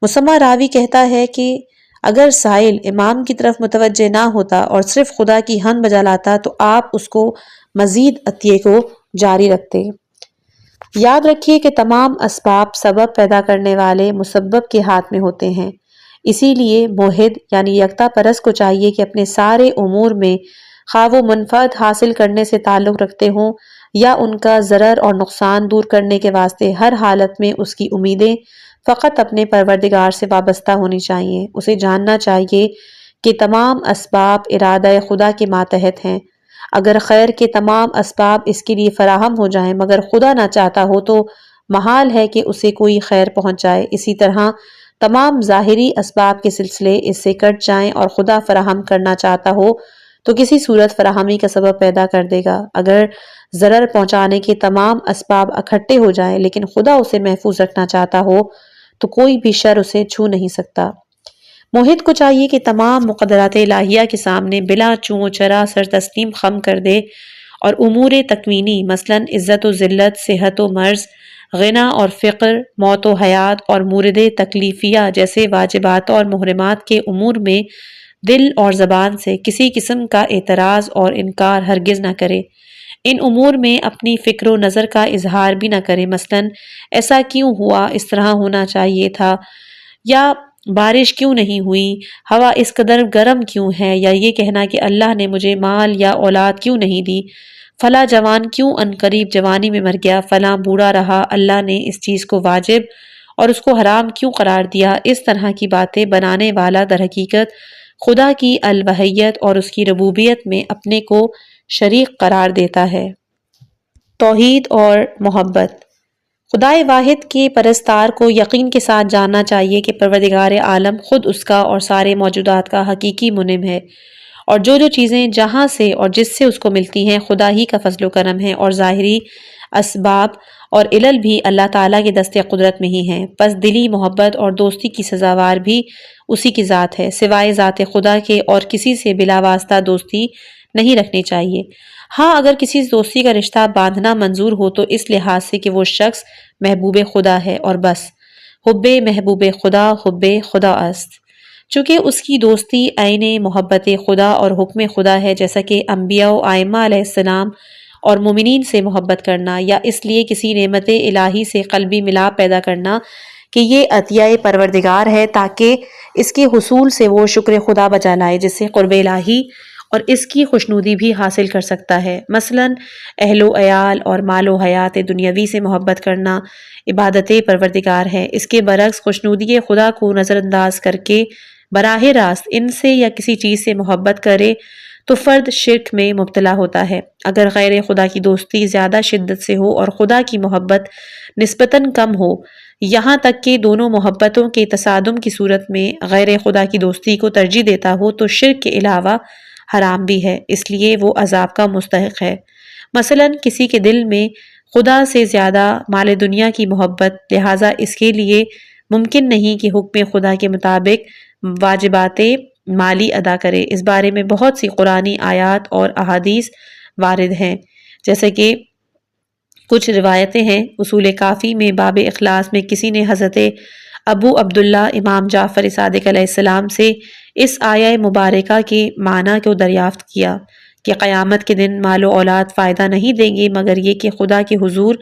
مسمہ راوی کہتا ہے کہ اگر سائل امام کی طرف متوجہ نہ ہوتا اور صرف خدا کی حمد بجا لاتا تو آپ اس کو مزید عطیے کو جاری رکھتے۔ یاد رکھیے کہ تمام اسباب سبب پیدا کرنے والے مسبب کے ہاتھ میں ہوتے ہیں۔ اسی لیے موحد یعنی یکتا پرست کو چاہیے کہ اپنے سارے امور میں خواہ وہ منفعت حاصل کرنے سے تعلق رکھتے ہوں یا ان کا ضرر اور نقصان دور کرنے کے واسطے، ہر حالت میں اس کی امیدیں فقط اپنے پروردگار سے وابستہ ہونی چاہیے۔ اسے جاننا چاہیے کہ تمام اسباب ارادہ خدا کے ماتحت ہیں۔ اگر خیر کے تمام اسباب اس کے لیے فراہم ہو جائیں مگر خدا نہ چاہتا ہو تو محال ہے کہ اسے کوئی خیر پہنچ جائے۔ اسی طرح تمام ظاہری اسباب کے سلسلے اس سے کٹ جائیں اور خدا فراہم کرنا چاہتا ہو تو کسی صورت فراہمی کا سبب پیدا کر دے گا۔ اگر ضرر پہنچانے کے تمام اسباب اکٹھے ہو جائیں لیکن خدا اسے محفوظ رکھنا چاہتا ہو تو کوئی بھی شر اسے چھو نہیں سکتا۔ موحد کو چاہیے کہ تمام مقدرات الہیہ کے سامنے بلا چوں و چرا سر تسلیم خم کر دے اور امور تکوینی مثلاً عزت و ذلت، صحت و مرض، غنا اور فقر، موت و حیات اور مورد تکلیفیہ جیسے واجبات اور محرمات کے امور میں دل اور زبان سے کسی قسم کا اعتراض اور انکار ہرگز نہ کرے۔ ان امور میں اپنی فکر و نظر کا اظہار بھی نہ کرے، مثلاً ایسا کیوں ہوا، اس طرح ہونا چاہیے تھا، یا بارش کیوں نہیں ہوئی، ہوا اس قدر گرم کیوں ہے، یا یہ کہنا کہ اللہ نے مجھے مال یا اولاد کیوں نہیں دی، فلاں جوان کیوں عنقریب جوانی میں مر گیا، فلاں بوڑھا رہا، اللہ نے اس چیز کو واجب اور اس کو حرام کیوں قرار دیا۔ اس طرح کی باتیں بنانے والا در حقیقت خدا کی الوہیت اور اس کی ربوبیت میں اپنے کو شریک قرار دیتا ہے۔ توحید اور محبت۔ خدائے واحد کے پرستار کو یقین کے ساتھ جاننا چاہیے کہ پروردگار عالم خود اس کا اور سارے موجودات کا حقیقی منعم ہے، اور جو چیزیں جہاں سے اور جس سے اس کو ملتی ہیں خدا ہی کا فضل و کرم ہے، اور ظاہری اسباب اور علل بھی اللہ تعالیٰ کے دست قدرت میں ہی ہیں۔ پس دلی محبت اور دوستی کی سزاوار بھی اسی کی ذات ہے، سوائے ذات خدا کے اور کسی سے بلا واسطہ دوستی نہیں رکھنی چاہیے۔ ہاں اگر کسی دوستی کا رشتہ باندھنا منظور ہو تو اس لحاظ سے کہ وہ شخص محبوب خدا ہے اور بس، حب محبوب خدا حب خدا است، چونکہ اس کی دوستی عین محبت خدا اور حکم خدا ہے، جیسا کہ انبیاء و ائمہ علیہ السلام اور مومنین سے محبت کرنا، یا اس لیے کسی نعمت الہی سے قلبی ملاپ پیدا کرنا کہ یہ عطیہ پروردگار ہے تاکہ اس کے حصول سے وہ شکر خدا بجا لائے، جس سے قرب الہی اور اس کی خوشنودی بھی حاصل کر سکتا ہے۔ مثلاً اہل و عیال اور مال و حیات دنیاوی سے محبت کرنا عبادت پروردگار ہے۔ اس کے برعکس خوشنودی خدا کو نظر انداز کر کے براہ راست ان سے یا کسی چیز سے محبت کرے تو فرد شرک میں مبتلا ہوتا ہے۔ اگر غیر خدا کی دوستی زیادہ شدت سے ہو اور خدا کی محبت نسبتاً کم ہو، یہاں تک کہ دونوں محبتوں کے تصادم کی صورت میں غیر خدا کی دوستی کو ترجیح دیتا ہو، تو شرک کے علاوہ حرام بھی ہے، اس لیے وہ عذاب کا مستحق ہے۔ مثلاً کسی کے دل میں خدا سے زیادہ مال دنیا کی محبت، لہٰذا اس کے لیے ممکن نہیں کہ حکم خدا کے مطابق واجبات مالی ادا کرے۔ اس بارے میں بہت سی قرآنی آیات اور احادیث وارد ہیں، جیسے کہ کچھ روایتیں ہیں۔ اصول کافی میں باب اخلاص میں کسی نے حضرت ابو عبداللہ امام جعفر صادق علیہ السلام سے اس آیہ مبارکہ کے معنی کو دریافت کیا کہ قیامت کے دن مال و اولاد فائدہ نہیں دیں گے مگر یہ کہ خدا کے حضور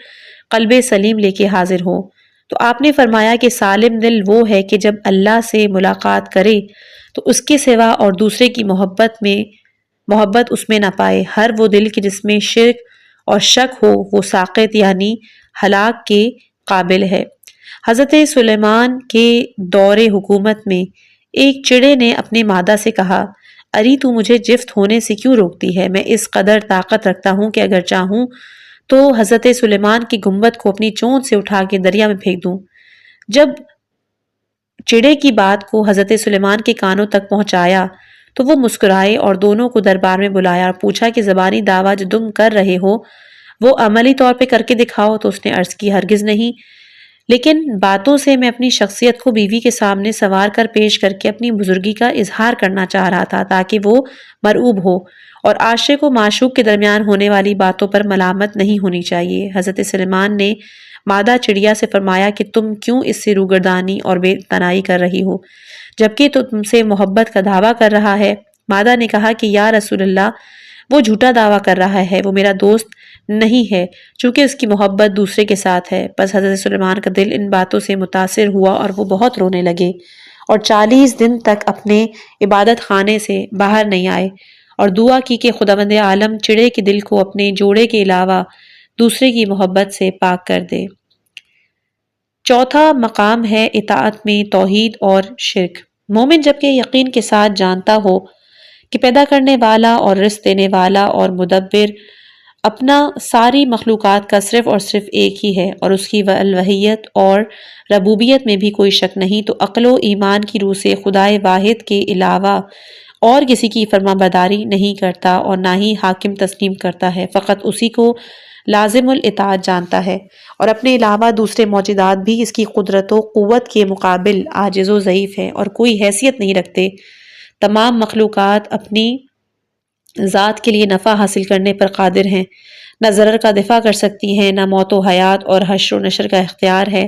قلب سلیم لے کے حاضر ہو۔ تو آپ نے فرمایا کہ سالم دل وہ ہے کہ جب اللہ سے ملاقات کرے تو اس کے سوا اور دوسرے کی محبت اس میں نہ پائے۔ ہر وہ دل کہ جس میں شرک اور شک ہو وہ ساقط یعنی ہلاک کے قابل ہے۔ حضرت سلیمان کے دور حکومت میں ایک چڑے نے اپنے مادہ سے کہا، اری تو مجھے جفت ہونے سے کیوں روکتی ہے؟ میں اس قدر طاقت رکھتا ہوں کہ اگر چاہوں تو حضرت سلیمان کی گنبد کو اپنی چونچ سے اٹھا کے دریا میں پھینک دوں۔ جب چڑے کی بات کو حضرت سلیمان کے کانوں تک پہنچایا تو وہ مسکرائے اور دونوں کو دربار میں بلایا اور پوچھا کہ زبانی دعویٰ جو تم کر رہے ہو وہ عملی طور پہ کر کے دکھاؤ۔ تو اس نے عرض کی، ہرگز نہیں، لیکن باتوں سے میں اپنی شخصیت کو بیوی کے سامنے سنوار کر پیش کر کے اپنی بزرگی کا اظہار کرنا چاہ رہا تھا تاکہ وہ مرعوب ہو، اور عاشق و معشوق کے درمیان ہونے والی باتوں پر ملامت نہیں ہونی چاہیے۔ حضرت سلیمان نے مادہ چڑیا سے فرمایا کہ تم کیوں اس سے روگردانی اور بے تنائی کر رہی ہو جبکہ تو تم سے محبت کا دعویٰ کر رہا ہے؟ مادہ نے کہا کہ یا رسول اللہ، وہ جھوٹا دعویٰ کر رہا ہے، وہ میرا دوست نہیں ہے چونکہ اس کی محبت دوسرے کے ساتھ ہے۔ بس حضرت سلیمان کا دل ان باتوں سے متاثر ہوا اور وہ بہت رونے لگے اور 40 دن تک اپنے عبادت خانے سے باہر نہیں آئے اور دعا کی کہ خداوند عالم چڑے کے دل کو اپنے جوڑے کے علاوہ دوسرے کی محبت سے پاک کر دے۔ چوتھا مقام ہے اطاعت میں توحید اور شرک۔ مومن جبکہ یقین کے ساتھ جانتا ہو کہ پیدا کرنے والا اور رزق دینے والا اور مدبر اپنا ساری مخلوقات کا صرف اور صرف ایک ہی ہے اور اس کی الوہیت اور ربوبیت میں بھی کوئی شک نہیں، تو عقل و ایمان کی روح سے خدائے واحد کے علاوہ اور کسی کی فرما برداری نہیں کرتا اور نہ ہی حاکم تسلیم کرتا ہے، فقط اسی کو لازم الاطاعت جانتا ہے، اور اپنے علاوہ دوسرے موجودات بھی اس کی قدرت و قوت کے مقابل عاجز و ضعیف ہیں اور کوئی حیثیت نہیں رکھتے۔ تمام مخلوقات اپنی ذات کے لیے نفع حاصل کرنے پر قادر ہیں، نہ ضرر کا دفاع کر سکتی ہیں، نہ موت و حیات اور حشر و نشر کا اختیار ہے۔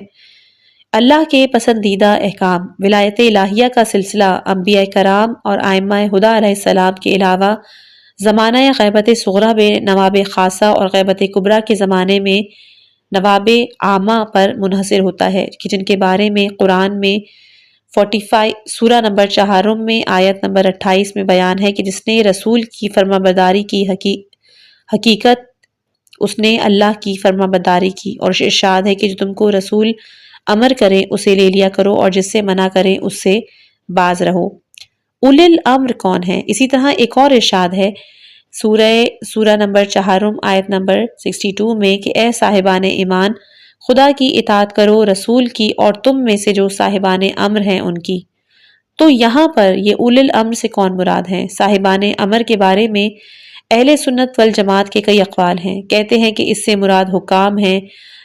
اللہ کے پسندیدہ احکام، ولایت الہیہ کا سلسلہ انبیاء کرام اور ائمہ ہدیٰ علیہ السلام کے علاوہ زمانہ غیبت صغریٰ میں نواب خاصہ اور غیبت کبریٰ کے زمانے میں نواب عامہ پر منحصر ہوتا ہے، کہ جن کے بارے میں قرآن میں 45 سورہ نمبر 4 میں آیت نمبر 28 میں بیان ہے کہ جس نے رسول کی فرمانبرداری کی حقیقت اس نے اللہ کی فرمانبرداری کی، اور ارشاد ہے کہ جو تم کو رسول امر کریں اسے لے لیا کرو اور جس سے منع کریں اس سے باز رہو۔ اولی الامر کون ہے؟ اسی طرح ایک اور ارشاد ہے سورہ نمبر 4 آیت نمبر 62 میں کہ اے صاحبان ایمان، خدا کی اطاعت کرو، رسول کی اور تم میں سے جو صاحبان امر ہیں ان کی۔ تو یہاں پر یہ اولی الامر سے کون مراد ہیں؟ صاحبان امر کے بارے میں اہل سنت والجماعت کے کئی اقوال ہیں۔ کہتے ہیں کہ اس سے مراد حکام ہیں۔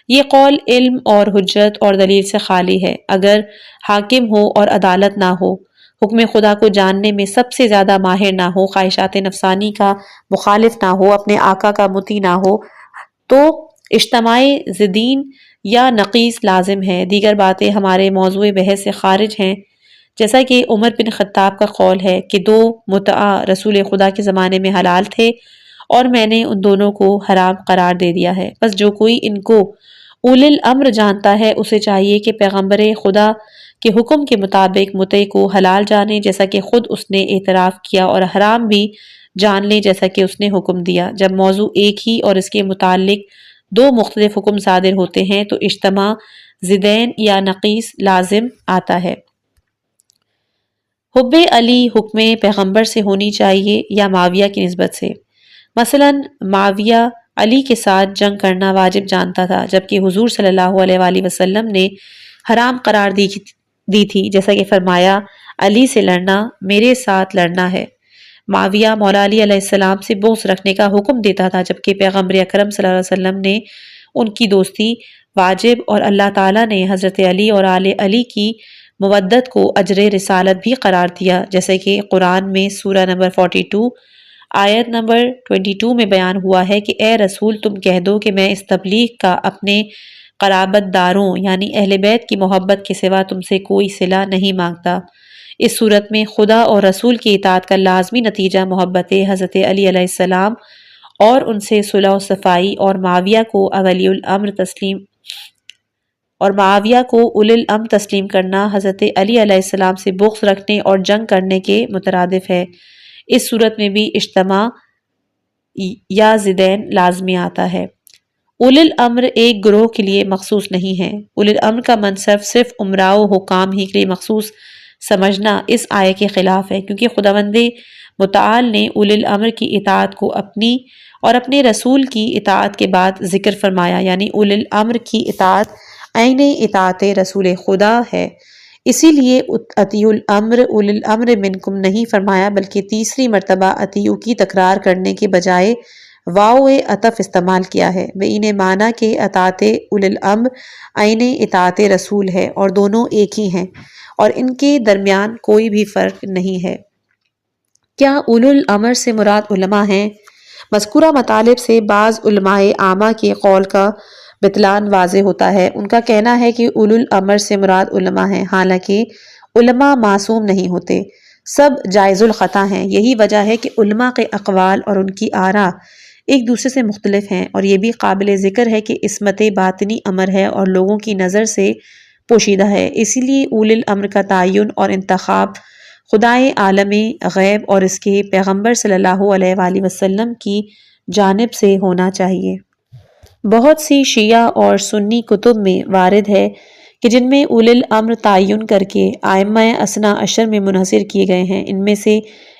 یہ قول علم اور حجت اور دلیل سے خالی ہے۔ اگر حاکم ہو اور عدالت نہ ہو، حکم خدا کو جاننے میں سب سے زیادہ ماہر نہ ہو، خواہشات نفسانی کا مخالف نہ ہو، اپنے آقا کا مطیع نہ ہو، تو اجتماع ضدین یا نقیص لازم ہے۔ دیگر باتیں ہمارے موضوع بحث سے خارج ہیں، جیسا کہ عمر بن خطاب کا قول ہے کہ 2 متع رسول خدا کے زمانے میں حلال تھے اور میں نے ان دونوں کو حرام قرار دے دیا ہے۔ بس جو کوئی ان کو اولی الامر جانتا ہے اسے چاہیے کہ پیغمبر خدا کے حکم کے مطابق متع کو حلال جانے جیسا کہ خود اس نے اعتراف کیا، اور حرام بھی جان لے جیسا کہ اس نے حکم دیا۔ جب موضوع ایک ہی اور اس کے متعلق 2 مختلف حکم صادر ہوتے ہیں تو اجتماع ضدین یا نقیص لازم آتا ہے۔ حب علی حکم پیغمبر سے ہونی چاہیے یا معاویہ کی نسبت سے؟ مثلا معاویہ علی کے ساتھ جنگ کرنا واجب جانتا تھا، جبکہ حضور صلی اللہ علیہ وآلہ وسلم نے حرام قرار دی تھی، جیسا کہ فرمایا علی سے لڑنا میرے ساتھ لڑنا ہے۔ معاویہ مولا علی علیہ السلام سے بغض رکھنے کا حکم دیتا تھا، جبکہ پیغمبر اکرم صلی اللہ علیہ وسلم نے ان کی دوستی واجب اور اللہ تعالیٰ نے حضرت علی اور آل علی کی مودت کو اجر رسالت بھی قرار دیا، جیسے کہ قرآن میں سورہ نمبر 42 آیت نمبر 22 میں بیان ہوا ہے کہ اے رسول تم کہہ دو کہ میں اس تبلیغ کا اپنے قرابت داروں یعنی اہل بیت کی محبت کے سوا تم سے کوئی صلہ نہیں مانگتا۔ اس صورت میں خدا اور رسول کی اطاعت کا لازمی نتیجہ محبت حضرت علی علیہ السلام اور ان سے صلح و صفائی، اور معاویہ کو اولی الامر تسلیم کرنا حضرت علی علیہ السلام سے بغض رکھنے اور جنگ کرنے کے مترادف ہے۔ اس صورت میں بھی اجتماع یا ضدین لازمی آتا ہے۔ اولی الامر ایک گروہ کے لیے مخصوص نہیں ہے۔ اولی الامر کا منصب صرف امراء و حکام ہی کے لیے مخصوص سمجھنا اس آیے کے خلاف ہے، کیونکہ خداوند متعال نے اولی الامر کی اطاعت کو اپنی اور اپنے رسول کی اطاعت کے بعد ذکر فرمایا، یعنی اولی الامر کی اطاعت عین اطاعت رسول خدا ہے۔ اسی لیے اطیعوا الامر اولی الامر منکم نہیں فرمایا، بلکہ تیسری مرتبہ اطیعوا کی تکرار کرنے کے بجائے واو عطف استعمال کیا ہے، بین معنی کہ اطاعت اولی الامر عین اطاعت رسول ہے اور دونوں ایک ہی ہیں اور ان کے درمیان کوئی بھی فرق نہیں ہے۔ کیا اولی الامر سے مراد علماء ہیں؟ مذکورہ مطالب سے بعض علماء عامہ کے قول کا بطلان واضح ہوتا ہے۔ ان کا کہنا ہے کہ اولی الامر سے مراد علماء ہیں، حالانکہ علماء معصوم نہیں ہوتے، سب جائز الخطا ہیں۔ یہی وجہ ہے کہ علماء کے اقوال اور ان کی آراء ایک دوسرے سے مختلف ہیں، اور یہ بھی قابل ذکر ہے کہ عصمت باطنی امر ہے اور لوگوں کی نظر سے پوشیدہ ہے، اسی لیے اولی الامر کا تعین اور انتخاب خدائے عالم غیب اور اس کے پیغمبر صلی اللہ علیہ وآلہ وسلم کی جانب سے ہونا چاہیے۔ بہت سی شیعہ اور سنی کتب میں وارد ہے کہ جن میں اولی الامر تعین کر کے ائمہ اثنا عشر میں منحصر کیے گئے ہیں۔ ان میں سے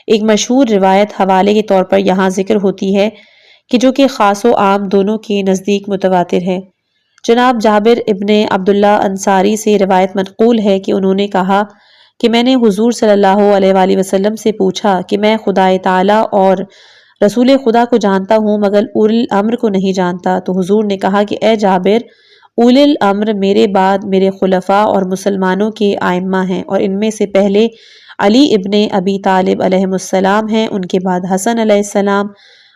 ایک مشہور روایت حوالے کے طور پر یہاں ذکر ہوتی ہے کہ جو کہ خاص و عام دونوں کے نزدیک متواتر ہے۔ جناب جابر ابن عبداللہ انصاری سے روایت منقول ہے کہ انہوں نے کہا کہ میں نے حضور صلی اللہ علیہ وآلہ وسلم سے پوچھا کہ میں خدائے تعالیٰ اور رسول خدا کو جانتا ہوں مگر اول الامر کو نہیں جانتا۔ تو حضور نے کہا کہ اے جابر، اول الامر میرے بعد میرے خلفاء اور مسلمانوں کے ائمہ ہیں، اور ان میں سے پہلے علی ابن ابی طالب علیہ السلام ہیں، ان کے بعد حسن علیہ السلام،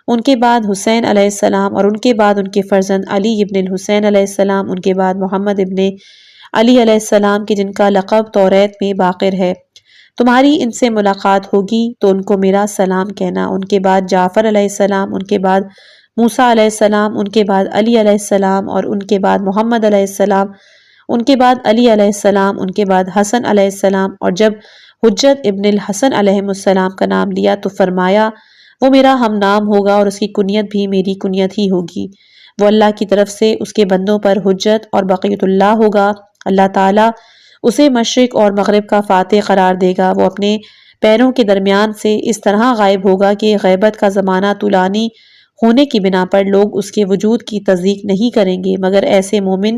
ان کے بعد حسین علیہ السلام، اور ان کے بعد ان کے فرزند علی ابن الحسین علیہ السلام، ان کے بعد محمد ابن علی علیہ السلام کے جن کا لقب توریت میں باقر ہے۔ تمہاری ان سے ملاقات ہوگی تو ان کو میرا سلام کہنا۔ ان کے بعد جعفر علیہ السلام، ان کے بعد موسیٰ علیہ السلام، ان کے بعد علی علیہ السلام، اور ان کے بعد محمد علیہ السلام، ان کے بعد علی علیہ السلام، ان کے بعد حسن علیہ السلام۔ اور جب حجت ابن الحسن علیہ السلام کا نام لیا تو فرمایا وہ میرا ہم نام ہوگا اور اس کی کنیت بھی میری کنیت ہی ہوگی۔ وہ اللہ کی طرف سے اس کے بندوں پر حجت اور بقیت اللہ ہوگا۔ اللہ تعالیٰ اسے مشرق اور مغرب کا فاتح قرار دے گا۔ وہ اپنے پیروں کے درمیان سے اس طرح غائب ہوگا کہ غیبت کا زمانہ طولانی ہونے کی بنا پر لوگ اس کے وجود کی تصدیق نہیں کریں گے مگر ایسے مومن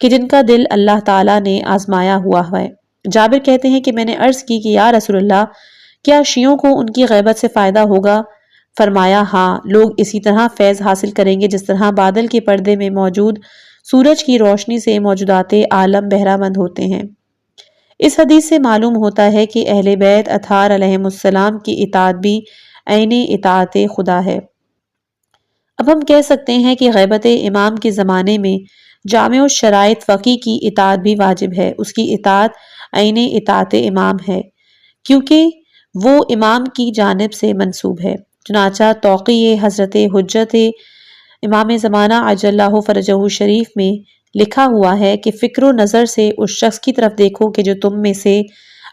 کہ جن کا دل اللہ تعالیٰ نے آزمایا ہوا ہے۔ جابر کہتے ہیں کہ میں نے عرض کی کہ یا رسول اللہ، کیا شیعوں کو ان کی غیبت سے فائدہ ہوگا؟ فرمایا ہاں، لوگ اسی طرح فیض حاصل کریں گے جس طرح بادل کے پردے میں موجود سورج کی روشنی سے موجودات عالم بہرہ مند ہوتے ہیں۔ اس حدیث سے معلوم ہوتا ہے کہ اہل بیت اطہار علیہم السلام کی اطاعت بھی عین اطاعت خدا ہے۔ اب ہم کہہ سکتے ہیں کہ غیبت امام کے زمانے میں جامع الشرائط فقی کی اطاعت بھی واجب ہے۔ اس کی اطاعت عین اطاعت امام ہے کیونکہ وہ امام کی جانب سے منسوب ہے۔ چنانچہ توقیع حضرت حجت امام زمانہ عجل اللہ فرجہ شریف میں لکھا ہوا ہے کہ فکر و نظر سے اس شخص کی طرف دیکھو کہ جو تم میں سے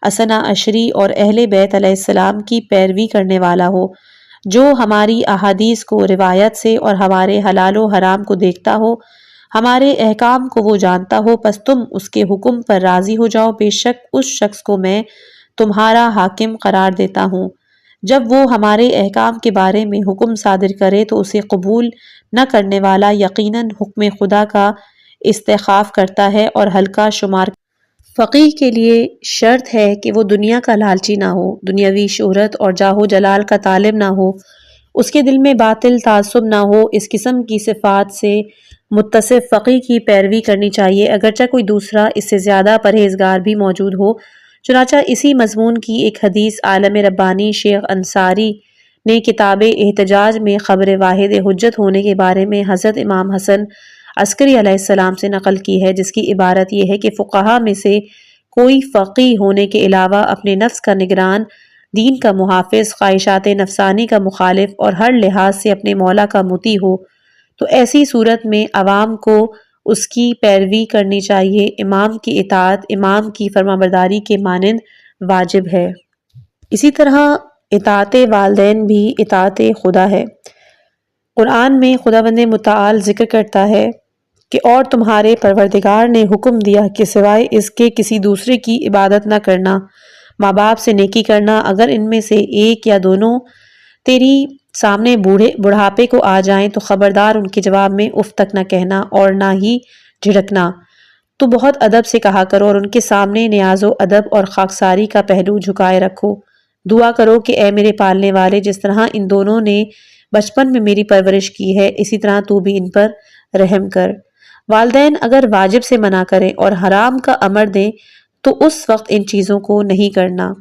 اثنا عشری اور اہل بیت علیہ السلام کی پیروی کرنے والا ہو، جو ہماری احادیث کو روایت سے اور ہمارے حلال و حرام کو دیکھتا ہو، ہمارے احکام کو وہ جانتا ہو، پس تم اس کے حکم پر راضی ہو جاؤ۔ بے شک اس شخص کو میں تمہارا حاکم قرار دیتا ہوں۔ جب وہ ہمارے احکام کے بارے میں حکم صادر کرے تو اسے قبول نہ کرنے والا یقیناً حکم خدا کا استخفاف کرتا ہے اور ہلکا شمار۔ فقیہ کے لیے شرط ہے کہ وہ دنیا کا لالچی نہ ہو، دنیاوی شہرت اور جاہ و جلال کا طالب نہ ہو، اس کے دل میں باطل تعصب نہ ہو۔ اس قسم کی صفات سے متصف فقیہ کی پیروی کرنی چاہیے اگرچہ کوئی دوسرا اس سے زیادہ پرہیزگار بھی موجود ہو۔ چنانچہ اسی مضمون کی ایک حدیث عالم ربانی شیخ انصاری نے کتاب احتجاج میں خبر واحد حجت ہونے کے بارے میں حضرت امام حسن عسکری علیہ السلام سے نقل کی ہے، جس کی عبارت یہ ہے کہ فقہا میں سے کوئی فقیہ ہونے کے علاوہ اپنے نفس کا نگران، دین کا محافظ، خواہشات نفسانی کا مخالف اور ہر لحاظ سے اپنے مولا کا مطیع ہو تو ایسی صورت میں عوام کو اس کی پیروی کرنی چاہیے۔ امام کی اطاعت امام کی فرمانبرداری کے مانند واجب ہے۔ اسی طرح اطاعت والدین بھی اطاعت خدا ہے۔ قرآن میں خداوند متعال ذکر کرتا ہے کہ اور تمہارے پروردگار نے حکم دیا کہ سوائے اس کے کسی دوسرے کی عبادت نہ کرنا، ماں باپ سے نیکی کرنا، اگر ان میں سے ایک یا دونوں تیری سامنے بڑھاپے کو آ جائیں تو خبردار ان کے جواب میں اف تک نہ کہنا اور نہ ہی جھڑکنا، تو بہت ادب سے کہا کرو اور ان کے سامنے نیاز و ادب اور خاکساری کا پہلو جھکائے رکھو۔ دعا کرو کہ اے میرے پالنے والے، جس طرح ان دونوں نے بچپن میں میری پرورش کی ہے اسی طرح تو بھی ان پر رحم کر۔ والدین اگر واجب سے منع کریں اور حرام کا امر دیں تو اس وقت ان چیزوں کو نہیں کرنا۔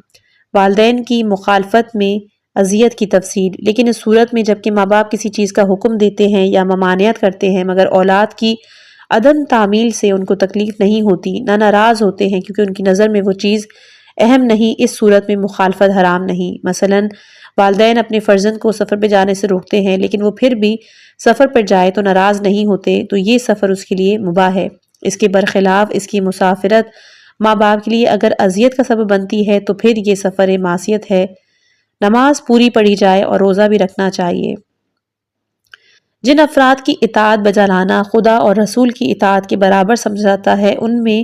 والدین کی مخالفت میں اذیت کی تفصیل۔ لیکن اس صورت میں جبکہ ماں باپ کسی چیز کا حکم دیتے ہیں یا ممانعت کرتے ہیں مگر اولاد کی عدم تعمیل سے ان کو تکلیف نہیں ہوتی، نہ ناراض ہوتے ہیں کیونکہ ان کی نظر میں وہ چیز اہم نہیں، اس صورت میں مخالفت حرام نہیں۔ مثلاً والدین اپنے فرزند کو سفر پہ جانے سے روکتے ہیں لیکن وہ پھر بھی سفر پر جائے تو ناراض نہیں ہوتے تو یہ سفر اس کے لیے مباح ہے۔ اس کے برخلاف اس کی مسافرت ماں باپ کے لیے اگر اذیت کا سبب بنتی ہے تو پھر یہ سفر معصیت ہے۔ نماز پوری پڑھی جائے اور روزہ بھی رکھنا چاہیے۔ جن افراد کی اطاعت بجا لانا خدا اور رسول کی اطاعت کے برابر سمجھا جاتا ہے ان میں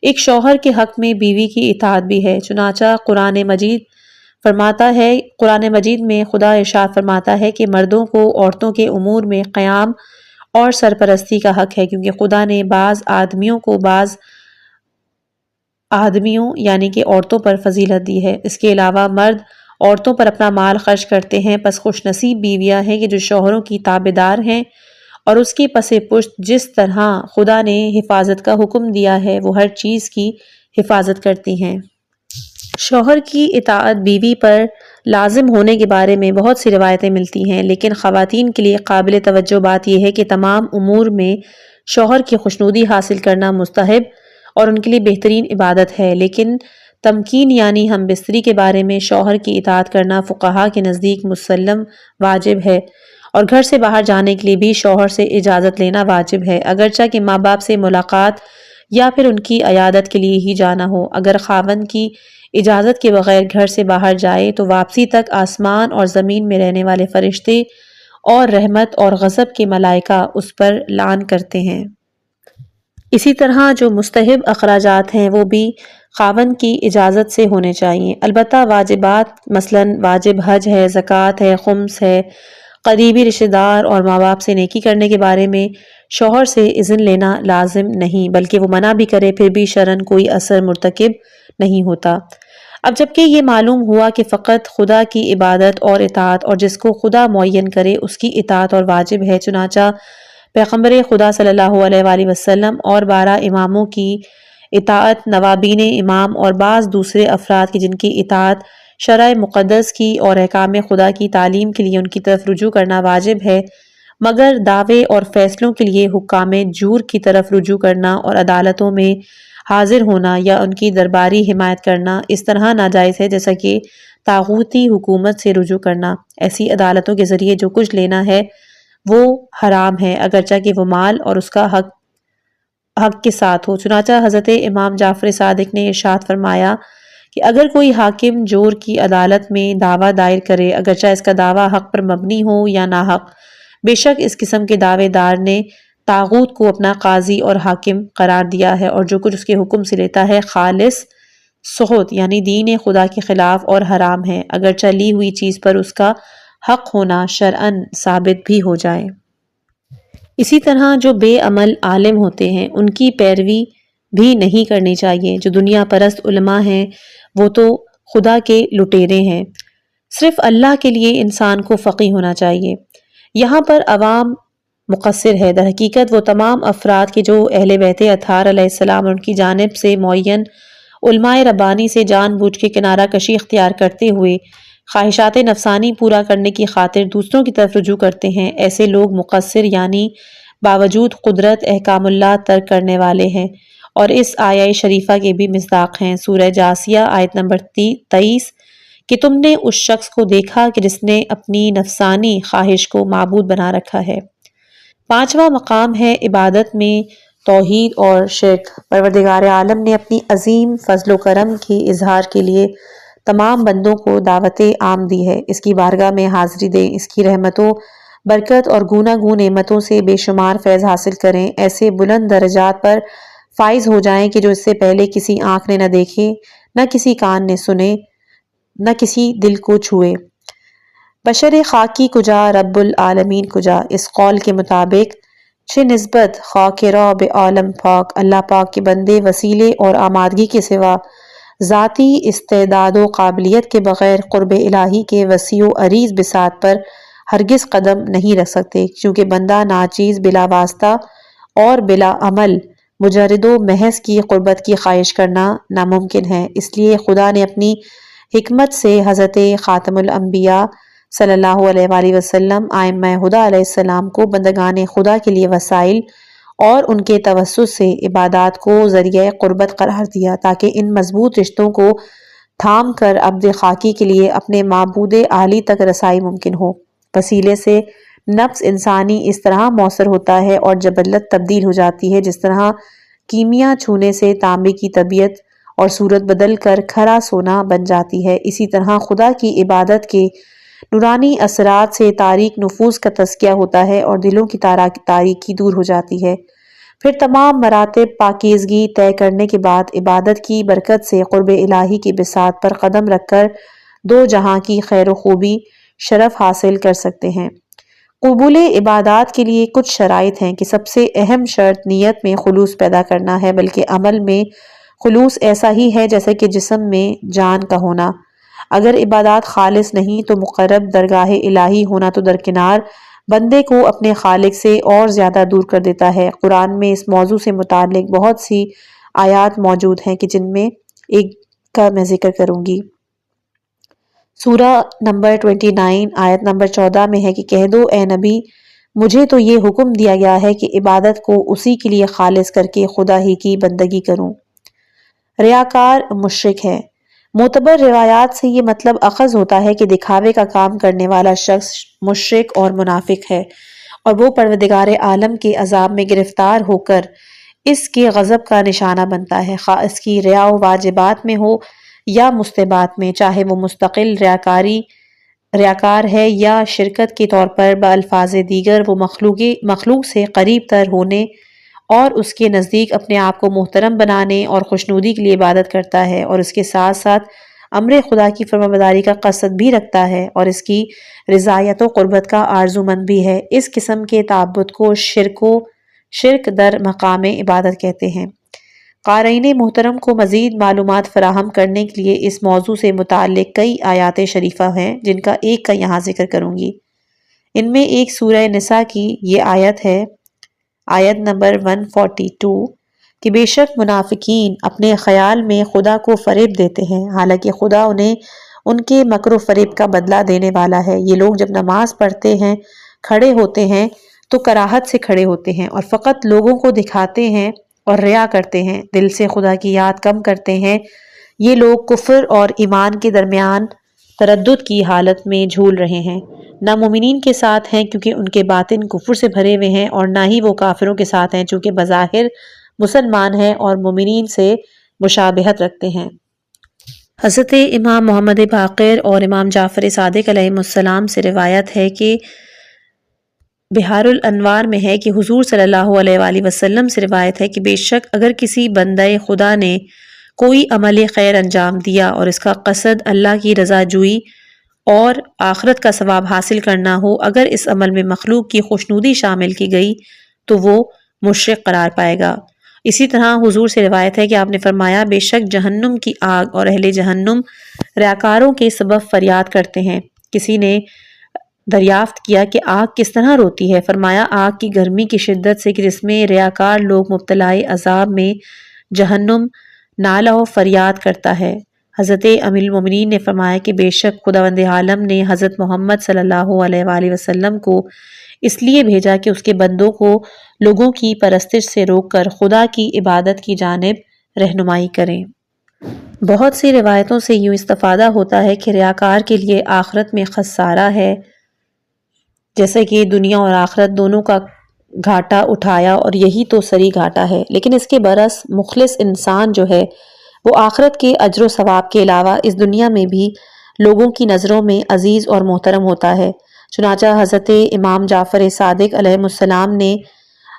ایک شوہر کے حق میں بیوی کی اطاعت بھی ہے۔ چنانچہ قرآن مجید میں خدا ارشاد فرماتا ہے کہ مردوں کو عورتوں کے امور میں قیام اور سرپرستی کا حق ہے کیونکہ خدا نے بعض آدمیوں کو بعض آدمیوں یعنی کہ عورتوں پر فضیلت دی ہے۔ اس کے علاوہ مرد عورتوں پر اپنا مال خرچ کرتے ہیں، پس خوش نصیب بیویاں ہیں کہ جو شوہروں کی تابعدار ہیں اور اس کی پس پشت جس طرح خدا نے حفاظت کا حکم دیا ہے وہ ہر چیز کی حفاظت کرتی ہیں۔ شوہر کی اطاعت بیوی پر لازم ہونے کے بارے میں بہت سی روایتیں ملتی ہیں، لیکن خواتین کے لیے قابل توجہ بات یہ ہے کہ تمام امور میں شوہر کی خوشنودی حاصل کرنا مستحب اور ان کے لیے بہترین عبادت ہے، لیکن تمکین یعنی ہم بستری کے بارے میں شوہر کی اطاعت کرنا فقہا کے نزدیک مسلم واجب ہے، اور گھر سے باہر جانے کے لیے بھی شوہر سے اجازت لینا واجب ہے، اگرچہ کہ ماں باپ سے ملاقات یا پھر ان کی عیادت کے لیے ہی جانا ہو۔ اگر خاوند کی اجازت کے بغیر گھر سے باہر جائے تو واپسی تک آسمان اور زمین میں رہنے والے فرشتے اور رحمت اور غضب کے ملائکہ اس پر لعن کرتے ہیں۔ اسی طرح جو مستحب اخراجات ہیں وہ بھی خاوند کی اجازت سے ہونے چاہیے، البتہ واجبات مثلاً واجب حج ہے، زکوٰۃ ہے، خمس ہے، قریبی رشتہ دار اور ماں باپ سے نیکی کرنے کے بارے میں شوہر سے اذن لینا لازم نہیں، بلکہ وہ منع بھی کرے پھر بھی شرعاً کوئی اثر مرتکب نہیں ہوتا۔ اب جبکہ یہ معلوم ہوا کہ فقط خدا کی عبادت اور اطاعت اور جس کو خدا معین کرے اس کی اطاعت اور واجب ہے، چنانچہ پیغمبر خدا صلی اللہ علیہ وآلہ وسلم اور 12 اماموں کی اطاعت، نوابین امام اور بعض دوسرے افراد کی جن کی اطاعت شرع مقدس کی اور احکام خدا کی تعلیم کے لیے ان کی طرف رجوع کرنا واجب ہے، مگر دعوے اور فیصلوں کے لیے حکام جور کی طرف رجوع کرنا اور عدالتوں میں حاضر ہونا یا ان کی درباری حمایت کرنا اس طرح ناجائز ہے جیسا کہ طاغوتی حکومت سے رجوع کرنا۔ ایسی عدالتوں کے ذریعے جو کچھ لینا ہے وہ حرام ہے، اگرچہ کہ وہ مال اور اس کا حق کے ساتھ ہو۔ چنانچہ حضرت امام جعفر صادق نے ارشاد فرمایا کہ اگر کوئی حاکم جور کی عدالت میں دعویٰ دائر کرے، اگرچہ اس کا دعویٰ حق پر مبنی ہو یا ناحق، بے شک اس قسم کے دعوے دار نے طاغوت کو اپنا قاضی اور حاکم قرار دیا ہے، اور جو کچھ اس کے حکم سے لیتا ہے خالص سخط یعنی دین خدا کے خلاف اور حرام ہے، اگرچہ لی ہوئی چیز پر اس کا حق ہونا شرعاً ثابت بھی ہو جائے۔ اسی طرح جو بے عمل عالم ہوتے ہیں ان کی پیروی بھی نہیں کرنی چاہیے۔ جو دنیا پرست علماء ہیں وہ تو خدا کے لٹیرے ہیں، صرف اللہ کے لیے انسان کو فقیہ ہونا چاہیے۔ یہاں پر عوام مقصر ہے، در حقیقت وہ تمام افراد کے جو اہل بیت اطہار علیہ السلام اور ان کی جانب سے معین علماء ربانی سے جان بوجھ کے کنارہ کشی اختیار کرتے ہوئے خواہشات نفسانی پورا کرنے کی خاطر دوسروں کی طرف رجوع کرتے ہیں، ایسے لوگ مقصر یعنی باوجود قدرت احکام اللہ ترک کرنے والے ہیں، اور اس آیہ شریفہ کے بھی مصداق ہیں۔ سورہ جاثیہ آیت نمبر 23 کہ تم نے اس شخص کو دیکھا کہ جس نے اپنی نفسانی خواہش کو معبود بنا رکھا ہے۔ 5واں مقام ہے عبادت میں توحید اور شرک۔ پروردگار عالم نے اپنی عظیم فضل و کرم کی اظہار کے لیے تمام بندوں کو دعوت عام دی ہے، اس کی بارگاہ میں حاضری دیں، اس کی رحمت و برکت اور گوناگون نعمتوں سے بے شمار فیض حاصل کریں، ایسے بلند درجات پر فائز ہو جائیں کہ جو اس سے پہلے کسی آنکھ نے نہ دیکھے، نہ کسی کان نے سنے، نہ کسی دل کو چھوئے۔ بشر خاکی کجا رب العالمین کجا، اس قول کے مطابق چھ نسبت خاک را بے عالم پاک، اللہ پاک کے بندے وسیلے اور آمادگی کے سوا ذاتی استعداد و قابلیت کے بغیر قرب الہی کے وسیع و عریض بساط پر ہرگز قدم نہیں رکھ سکتے، کیونکہ بندہ ناچیز بلا واسطہ اور بلا عمل مجرد و محض کی قربت کی خواہش کرنا ناممکن ہے۔ اس لیے خدا نے اپنی حکمت سے حضرت خاتم الانبیاء صلی اللہ علیہ وآلہ وسلم ائمہ ہدیٰ علیہ السلام کو بندگان خدا کے لیے وسائل اور ان کے توسط سے عبادات کو ذریعہ قربت قرار دیا، تاکہ ان مضبوط رشتوں کو تھام کر عبد خاکی کے لیے اپنے معبود عالی تک رسائی ممکن ہو۔ وسیلے سے نفس انسانی اس طرح موثر ہوتا ہے اور جبلت تبدیل ہو جاتی ہے جس طرح کیمیا چھونے سے تانبے کی طبیعت اور صورت بدل کر کھرا سونا بن جاتی ہے، اسی طرح خدا کی عبادت کے نورانی اثرات سے تاریک نفوس کا تزکیہ ہوتا ہے اور دلوں کی تاریکی دور ہو جاتی ہے۔ پھر تمام مراتب پاکیزگی طے کرنے کے بعد عبادت کی برکت سے قرب الہی کی بساط پر قدم رکھ کر دو جہاں کی خیر و خوبی شرف حاصل کر سکتے ہیں۔ قبول عبادات کے لیے کچھ شرائط ہیں کہ سب سے اہم شرط نیت میں خلوص پیدا کرنا ہے، بلکہ عمل میں خلوص ایسا ہی ہے جیسا کہ جسم میں جان کا ہونا۔ اگر عبادات خالص نہیں تو مقرب درگاہ الہی ہونا تو درکنار بندے کو اپنے خالق سے اور زیادہ دور کر دیتا ہے۔ قرآن میں اس موضوع سے متعلق بہت سی آیات موجود ہیں کہ جن میں ایک کا میں ذکر کروں گی۔ سورہ نمبر 29 آیت نمبر 14 میں ہے کہ کہہ دو اے نبی مجھے تو یہ حکم دیا گیا ہے کہ عبادت کو اسی کے لیے خالص کر کے خدا ہی کی بندگی کروں۔ ریاکار مشرک ہے۔ معتبر روایات سے یہ مطلب اخذ ہوتا ہے کہ دکھاوے کا کام کرنے والا شخص مشرک اور منافق ہے اور وہ پروردگار عالم کے عذاب میں گرفتار ہو کر اس کے غضب کا نشانہ بنتا ہے، خواہ اس کی ریا و واجبات میں ہو یا مستحبات میں، چاہے وہ مستقل ریاکار ہے یا شرکت کے طور پر بالفاظ دیگر وہ مخلوق سے قریب تر ہونے اور اس کے نزدیک اپنے آپ کو محترم بنانے اور خوشنودی کے لیے عبادت کرتا ہے، اور اس کے ساتھ ساتھ امر خدا کی فرمانبرداری کا قصد بھی رکھتا ہے اور اس کی رضایت و قربت کا آرزومند بھی ہے۔ اس قسم کے تعبد کو شرک در مقام عبادت کہتے ہیں۔ قارئین محترم کو مزید معلومات فراہم کرنے کے لیے اس موضوع سے متعلق کئی آیات شریفہ ہیں جن کا ایک کا یہاں ذکر کروں گی۔ ان میں ایک سورہ نساء کی یہ آیت ہے، آیت نمبر 142 کہ بے شک منافقین اپنے خیال میں خدا کو فریب دیتے ہیں حالانکہ خدا انہیں ان کے مکر و فریب کا بدلہ دینے والا ہے۔ یہ لوگ جب نماز پڑھتے ہیں کھڑے ہوتے ہیں تو کراہت سے کھڑے ہوتے ہیں اور فقط لوگوں کو دکھاتے ہیں اور ریا کرتے ہیں، دل سے خدا کی یاد کم کرتے ہیں۔ یہ لوگ کفر اور ایمان کے درمیان تردد کی حالت میں جھول رہے ہیں، نہ مومنین کے ساتھ ہیں کیونکہ ان کے باطن کفر سے بھرے ہوئے ہیں، اور نہ ہی وہ کافروں کے ساتھ ہیں چونکہ بظاہر مسلمان ہیں اور مومنین سے مشابہت رکھتے ہیں۔ حضرت امام محمد باقر اور امام جعفر صادق علیہ السلام سے روایت ہے کہ بحار الانوار میں ہے کہ حضور صلی اللہ علیہ وآلہ وسلم سے روایت ہے کہ بے شک اگر کسی بندہ خدا نے کوئی عمل خیر انجام دیا اور اس کا قصد اللہ کی رضا جوئی اور آخرت کا ثواب حاصل کرنا ہو، اگر اس عمل میں مخلوق کی خوشنودی شامل کی گئی تو وہ مشرک قرار پائے گا۔ اسی طرح حضور سے روایت ہے کہ آپ نے فرمایا بے شک جہنم کی آگ اور اہل جہنم ریاکاروں کے سبب فریاد کرتے ہیں۔ کسی نے دریافت کیا کہ آگ کس طرح روتی ہے؟ فرمایا آگ کی گرمی کی شدت سے کہ جس میں ریاکار لوگ مبتلا عذاب میں جہنم نالہ و فریاد کرتا ہے۔ حضرت امیر المومنین نے فرمایا کہ بے شک خداوند عالم نے حضرت محمد صلی اللہ علیہ وآلہ وسلم کو اس لیے بھیجا کہ اس کے بندوں کو لوگوں کی پرستش سے روک کر خدا کی عبادت کی جانب رہنمائی کریں۔ بہت سی روایتوں سے یوں استفادہ ہوتا ہے کہ ریاکار کے لیے آخرت میں خسارہ ہے، جیسے کہ دنیا اور آخرت دونوں کا گھاٹا اٹھایا اور یہی تو سری گھاٹا ہے، لیکن اس کے برعکس مخلص انسان جو ہے وہ آخرت کے اجر و ثواب کے علاوہ اس دنیا میں بھی لوگوں کی نظروں میں عزیز اور محترم ہوتا ہے۔ چنانچہ حضرت امام جعفر صادق علیہ السلام نے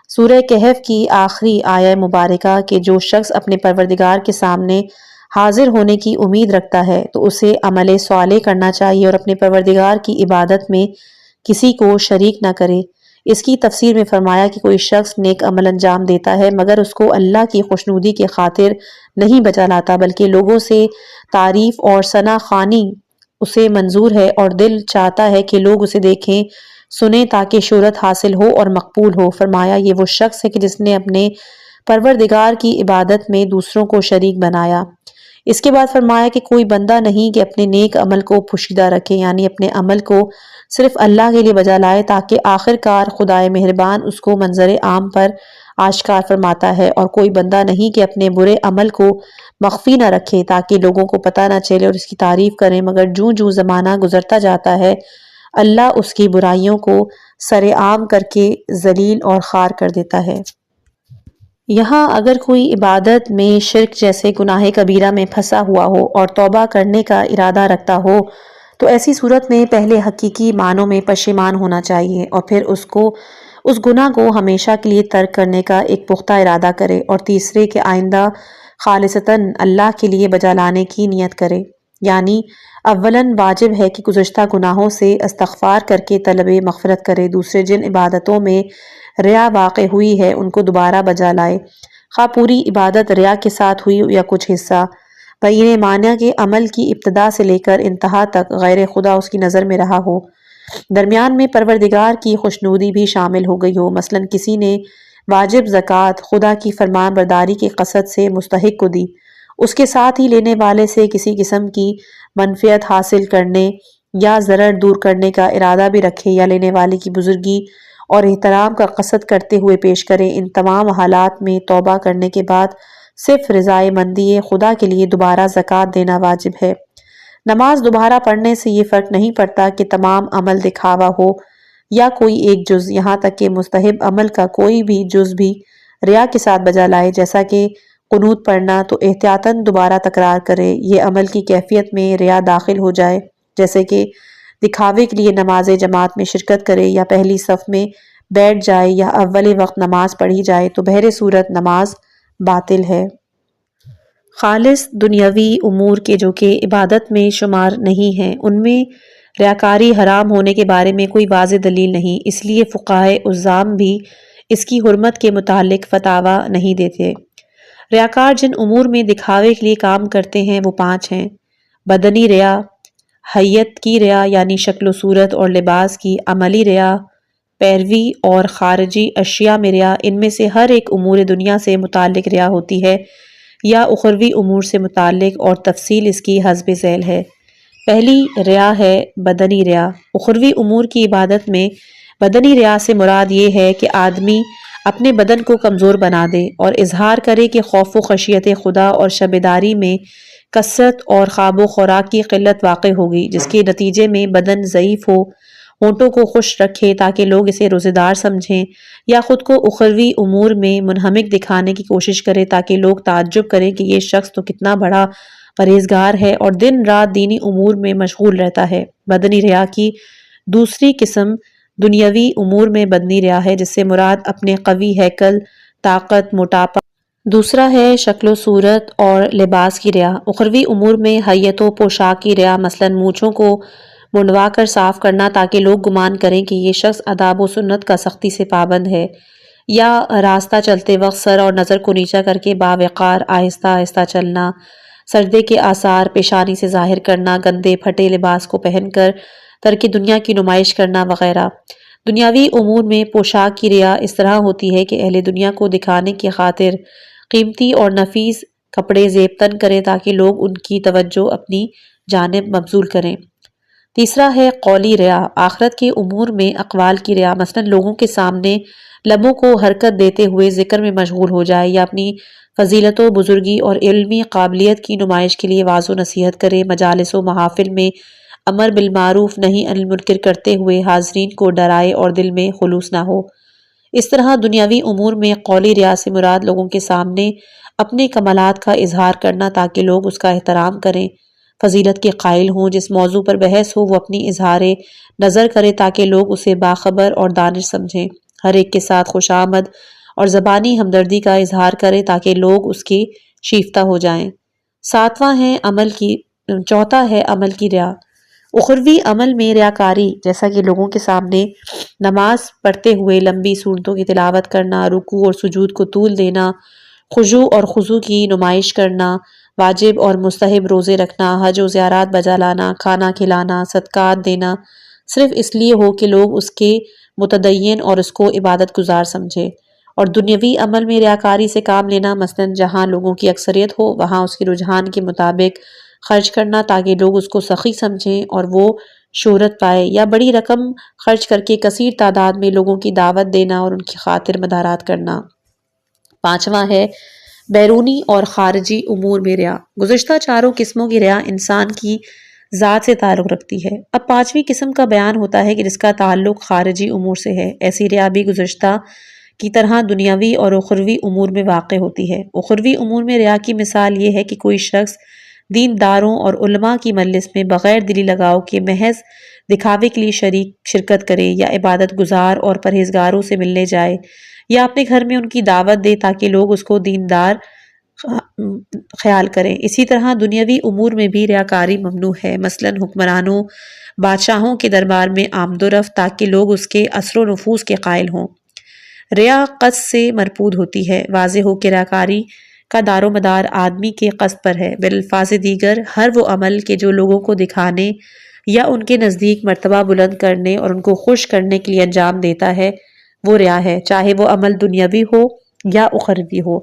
سورہ کہف کی آخری آیہ مبارکہ کہ جو شخص اپنے پروردگار کے سامنے حاضر ہونے کی امید رکھتا ہے تو اسے عمل صالح کرنا چاہیے اور اپنے پروردگار کی عبادت میں کسی کو شریک نہ کرے۔ اس کی تفسیر میں فرمایا کہ کوئی شخص نیک عمل انجام دیتا ہے مگر اس کو اللہ کی خوشنودی کے خاطر نہیں بچا لاتا بلکہ لوگوں سے تعریف اور ثنا خوانی اسے منظور ہے اور دل چاہتا ہے کہ لوگ اسے دیکھیں سنیں تاکہ شہرت حاصل ہو اور مقبول ہو۔ فرمایا یہ وہ شخص ہے کہ جس نے اپنے پروردگار کی عبادت میں دوسروں کو شریک بنایا۔ اس کے بعد فرمایا کہ کوئی بندہ نہیں کہ اپنے نیک عمل کو پوشیدہ رکھے، یعنی اپنے عمل کو صرف اللہ کے لیے بجا لائے تاکہ آخر کار خدائے مہربان اس کو منظر عام پر آشکار فرماتا ہے، اور کوئی بندہ نہیں کہ اپنے برے عمل کو مخفی نہ رکھے تاکہ لوگوں کو پتہ نہ چلے اور اس کی تعریف کریں، مگر جوں جوں زمانہ گزرتا جاتا ہے اللہ اس کی برائیوں کو سر عام کر کے ذلیل اور خوار کر دیتا ہے۔ یہاں اگر کوئی عبادت میں شرک جیسے گناہ کبیرہ میں پھنسا ہوا ہو اور توبہ کرنے کا ارادہ رکھتا ہو تو ایسی صورت میں پہلے حقیقی معنوں میں پشیمان ہونا چاہیے اور پھر اس گناہ کو ہمیشہ کے لیے ترک کرنے کا ایک پختہ ارادہ کرے، اور تیسرے کہ آئندہ خالصتاً اللہ کے لیے بجا لانے کی نیت کرے۔ یعنی اولاً واجب ہے کہ گزشتہ گناہوں سے استغفار کر کے طلب مغفرت کرے، دوسرے جن عبادتوں میں ریا واقع ہوئی ہے ان کو دوبارہ بجا لائے، خواہ پوری عبادت ریا کے ساتھ ہوئی یا کچھ حصہ، بین معنی کے عمل کی ابتدا سے لے کر انتہا تک غیر خدا اس کی نظر میں رہا ہو، درمیان میں پروردگار کی خوشنودی بھی شامل ہو گئی ہو۔ مثلاً کسی نے واجب زکوٰۃ خدا کی فرمان برداری کے قصد سے مستحق کو دی، اس کے ساتھ ہی لینے والے سے کسی قسم کی منفعت حاصل کرنے یا ضرر دور کرنے کا ارادہ بھی رکھے یا لینے والے کی بزرگی اور احترام کا قصد کرتے ہوئے پیش کرے، ان تمام حالات میں توبہ کرنے کے بعد صرف رضائے مندی خدا کے لیے دوبارہ زکوٰۃ دینا واجب ہے۔ نماز دوبارہ پڑھنے سے یہ فرق نہیں پڑتا کہ تمام عمل دکھاوا ہو یا کوئی ایک جز، یہاں تک کہ مستحب عمل کا کوئی بھی جز بھی ریا کے ساتھ بجا لائے، جیسا کہ قنوت پڑھنا، تو احتیاطاً دوبارہ تکرار کرے۔ یہ عمل کی کیفیت میں ریا داخل ہو جائے، جیسے کہ دکھاوے کے لیے نماز جماعت میں شرکت کرے یا پہلی صف میں بیٹھ جائے یا اول وقت نماز پڑھی جائے، تو بہر صورت نماز باطل ہے۔ خالص دنیاوی امور کے جو کہ عبادت میں شمار نہیں ہیں، ان میں ریاکاری حرام ہونے کے بارے میں کوئی واضح دلیل نہیں، اس لیے فقہائے عظام بھی اس کی حرمت کے متعلق فتاویٰ نہیں دیتے۔ ریاکار جن امور میں دکھاوے کے لیے کام کرتے ہیں وہ 5 ہیں: بدنی ریا، حیت کی ریا یعنی شکل و صورت اور لباس کی، عملی ریا، پیروی اور خارجی اشیاء میں ریا۔ ان میں سے ہر ایک امور دنیا سے متعلق ریا ہوتی ہے یا اخروی امور سے متعلق، اور تفصیل اس کی حسب ذیل ہے۔ پہلی ریا ہے بدنی ریا۔ اخروی امور کی عبادت میں بدنی ریا سے مراد یہ ہے کہ آدمی اپنے بدن کو کمزور بنا دے اور اظہار کرے کہ خوف و خشیت خدا اور شبیداری میں کثرت اور خواب و خوراک کی قلت واقع ہوگی، جس کے نتیجے میں بدن ضعیف ہو، ہونٹوں کو خشک رکھے تاکہ لوگ اسے روزے دار سمجھیں، یا خود کو اخروی امور میں منہمک دکھانے کی کوشش کرے تاکہ لوگ تعجب کریں کہ یہ شخص تو کتنا بڑا پرہیزگار ہے اور دن رات دینی امور میں مشغول رہتا ہے۔ بدنی ریا کی دوسری قسم دنیاوی امور میں بدنی ریا ہے، جس سے مراد اپنے قوی ہیکل، طاقت، موٹاپا۔ دوسرا ہے شکل و صورت اور لباس کی ریا۔ اخروی امور میں حیت و پوشاک کی ریا، مثلاً مونچھوں کو منڈوا کر صاف کرنا تاکہ لوگ گمان کریں کہ یہ شخص آداب و سنت کا سختی سے پابند ہے، یا راستہ چلتے وقت سر اور نظر کو نیچا کر کے باوقار آہستہ آہستہ چلنا، سجدے کے آثار پیشانی سے ظاہر کرنا، گندے پھٹے لباس کو پہن کر ترک دنیا کی نمائش کرنا وغیرہ۔ دنیاوی امور میں پوشاک کی ریا اس طرح ہوتی ہے کہ اہل دنیا کو دکھانے کی خاطر قیمتی اور نفیس کپڑے زیب تن کریں تاکہ لوگ ان کی توجہ اپنی جانب مبذول کریں۔ تیسرا ہے قولی ریا۔ آخرت کے امور میں اقوال کی ریا، مثلاً لوگوں کے سامنے لبوں کو حرکت دیتے ہوئے ذکر میں مشغول ہو جائے یا اپنی فضیلت و بزرگی اور علمی قابلیت کی نمائش کے لیے واعظ و نصیحت کرے، مجالس و محافل میں امر بالمعروف نہی عن المنکر کرتے ہوئے حاضرین کو ڈرائے اور دل میں خلوص نہ ہو۔ اس طرح دنیاوی امور میں قولی ریا سے مراد لوگوں کے سامنے اپنے کمالات کا اظہار کرنا تاکہ لوگ اس کا احترام کریں، فضیلت کے قائل ہوں، جس موضوع پر بحث ہو وہ اپنی اظہار نظر کرے تاکہ لوگ اسے باخبر اور دانش سمجھیں، ہر ایک کے ساتھ خوش آمد اور زبانی ہمدردی کا اظہار کرے تاکہ لوگ اس کے شیفتہ ہو جائیں۔ چوتھا ہے عمل کی ریا۔ اخروی عمل میں ریاکاری، جیسا کہ لوگوں کے سامنے نماز پڑھتے ہوئے لمبی صورتوں کی تلاوت کرنا، رکوع اور سجود کو طول دینا، خشوع اور خضوع کی نمائش کرنا، واجب اور مستحب روزے رکھنا، حج و زیارات بجا لانا، کھانا کھلانا، صدقات دینا، صرف اس لیے ہو کہ لوگ اس کے متدین اور اس کو عبادت گزار سمجھے۔ اور دنیاوی عمل میں ریاکاری سے کام لینا، مثلاً جہاں لوگوں کی اکثریت ہو وہاں اس کے رجحان کے مطابق خرچ کرنا تاکہ لوگ اس کو سخی سمجھیں اور وہ شہرت پائے، یا بڑی رقم خرچ کر کے کثیر تعداد میں لوگوں کی دعوت دینا اور ان کی خاطر مدارات کرنا۔ پانچواں ہے بیرونی اور خارجی امور میں ریا۔ گزشتہ چاروں قسموں کی ریا انسان کی ذات سے تعلق رکھتی ہے۔ اب پانچویں قسم کا بیان ہوتا ہے کہ جس کا تعلق خارجی امور سے ہے۔ ایسی ریا بھی گزشتہ کی طرح دنیاوی اور اخروی امور میں واقع ہوتی ہے۔ اخروی امور میں ریا کی مثال یہ ہے کہ کوئی شخص دینداروں اور علماء کی مجلس میں بغیر دلی لگاؤ کے محض دکھاوے کے لیے شرکت کرے، یا عبادت گزار اور پرہیزگاروں سے ملنے جائے، یا اپنے گھر میں ان کی دعوت دے تاکہ لوگ اس کو دیندار خیال کریں۔ اسی طرح دنیاوی امور میں بھی ریاکاری ممنوع ہے، مثلاً حکمرانوں، بادشاہوں کے دربار میں آمد و رفت تاکہ لوگ اس کے اثر و نفوذ کے قائل ہوں۔ ریا قصد سے مرپود ہوتی ہے۔ واضح ہو کہ ریاکاری کا دار و مدار آدمی کے قصد پر ہے۔ بالالفاظ دیگر ہر وہ عمل کہ جو لوگوں کو دکھانے یا ان کے نزدیک مرتبہ بلند کرنے اور ان کو خوش کرنے کے لیے انجام دیتا ہے وہ ریا ہے، چاہے وہ عمل دنیاوی ہو یا اخروی ہو۔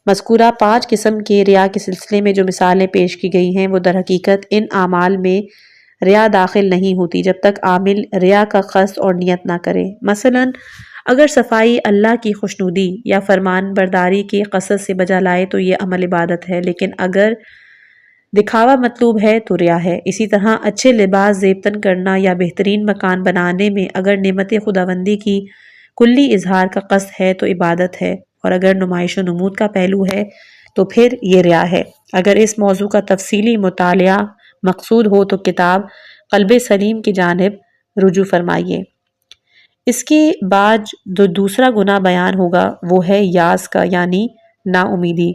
مذکورہ 5 قسم کے ریا کے سلسلے میں جو مثالیں پیش کی گئی ہیں وہ در حقیقت ان اعمال میں ریا داخل نہیں ہوتی جب تک عامل ریا کا قصد اور نیت نہ کرے۔ مثلا اگر صفائی اللہ کی خوشنودی یا فرمان برداری کے قصد سے بجا لائے تو یہ عمل عبادت ہے، لیکن اگر دکھاوا مطلوب ہے تو ریا ہے۔ اسی طرح اچھے لباس زیب تن کرنا یا بہترین مکان بنانے میں اگر نعمت خداوندی کی کلی اظہار کا قصد ہے تو عبادت ہے، اور اگر نمائش و نمود کا پہلو ہے تو پھر یہ ریا ہے۔ اگر اس موضوع کا تفصیلی مطالعہ مقصود ہو تو کتاب قلب سلیم کی جانب رجوع فرمائیے۔ اس کے بعد جو دوسرا گناہ بیان ہوگا وہ ہے یاس کا، یعنی نا امیدی،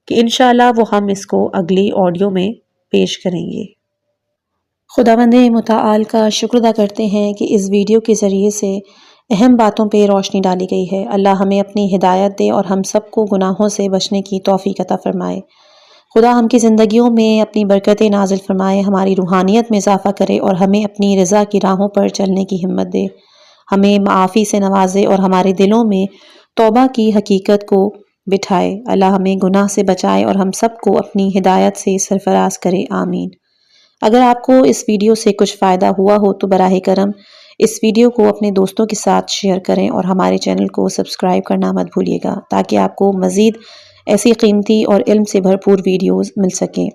کہ انشاءاللہ وہ ہم اس کو اگلی آڈیو میں پیش کریں گے۔ خداوند متعال کا شکر ادا کرتے ہیں کہ اس ویڈیو کے ذریعے سے اہم باتوں پہ روشنی ڈالی گئی ہے۔ اللہ ہمیں اپنی ہدایت دے اور ہم سب کو گناہوں سے بچنے کی توفیق عطا فرمائے۔ خدا ہم کی زندگیوں میں اپنی برکتیں نازل فرمائے، ہماری روحانیت میں اضافہ کرے اور ہمیں اپنی رضا کی راہوں پر چلنے کی ہمت دے، ہمیں معافی سے نوازے اور ہمارے دلوں میں توبہ کی حقیقت کو بٹھائے۔ اللہ ہمیں گناہ سے بچائے اور ہم سب کو اپنی ہدایت سے سرفراز کرے، آمین۔ اگر آپ کو اس ویڈیو سے کچھ فائدہ ہوا ہو تو براہ کرم اس ویڈیو کو اپنے دوستوں کے ساتھ شیئر کریں اور ہمارے چینل کو سبسکرائب کرنا مت بھولیے گا تاکہ آپ کو مزید ایسی قیمتی اور علم سے بھرپور ویڈیوز مل سکیں۔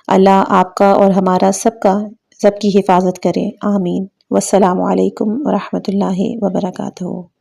اللہ آپ کا اور ہمارا سب کی حفاظت کرے، آمین۔ والسلام علیکم ورحمۃ اللہ وبرکاتہ۔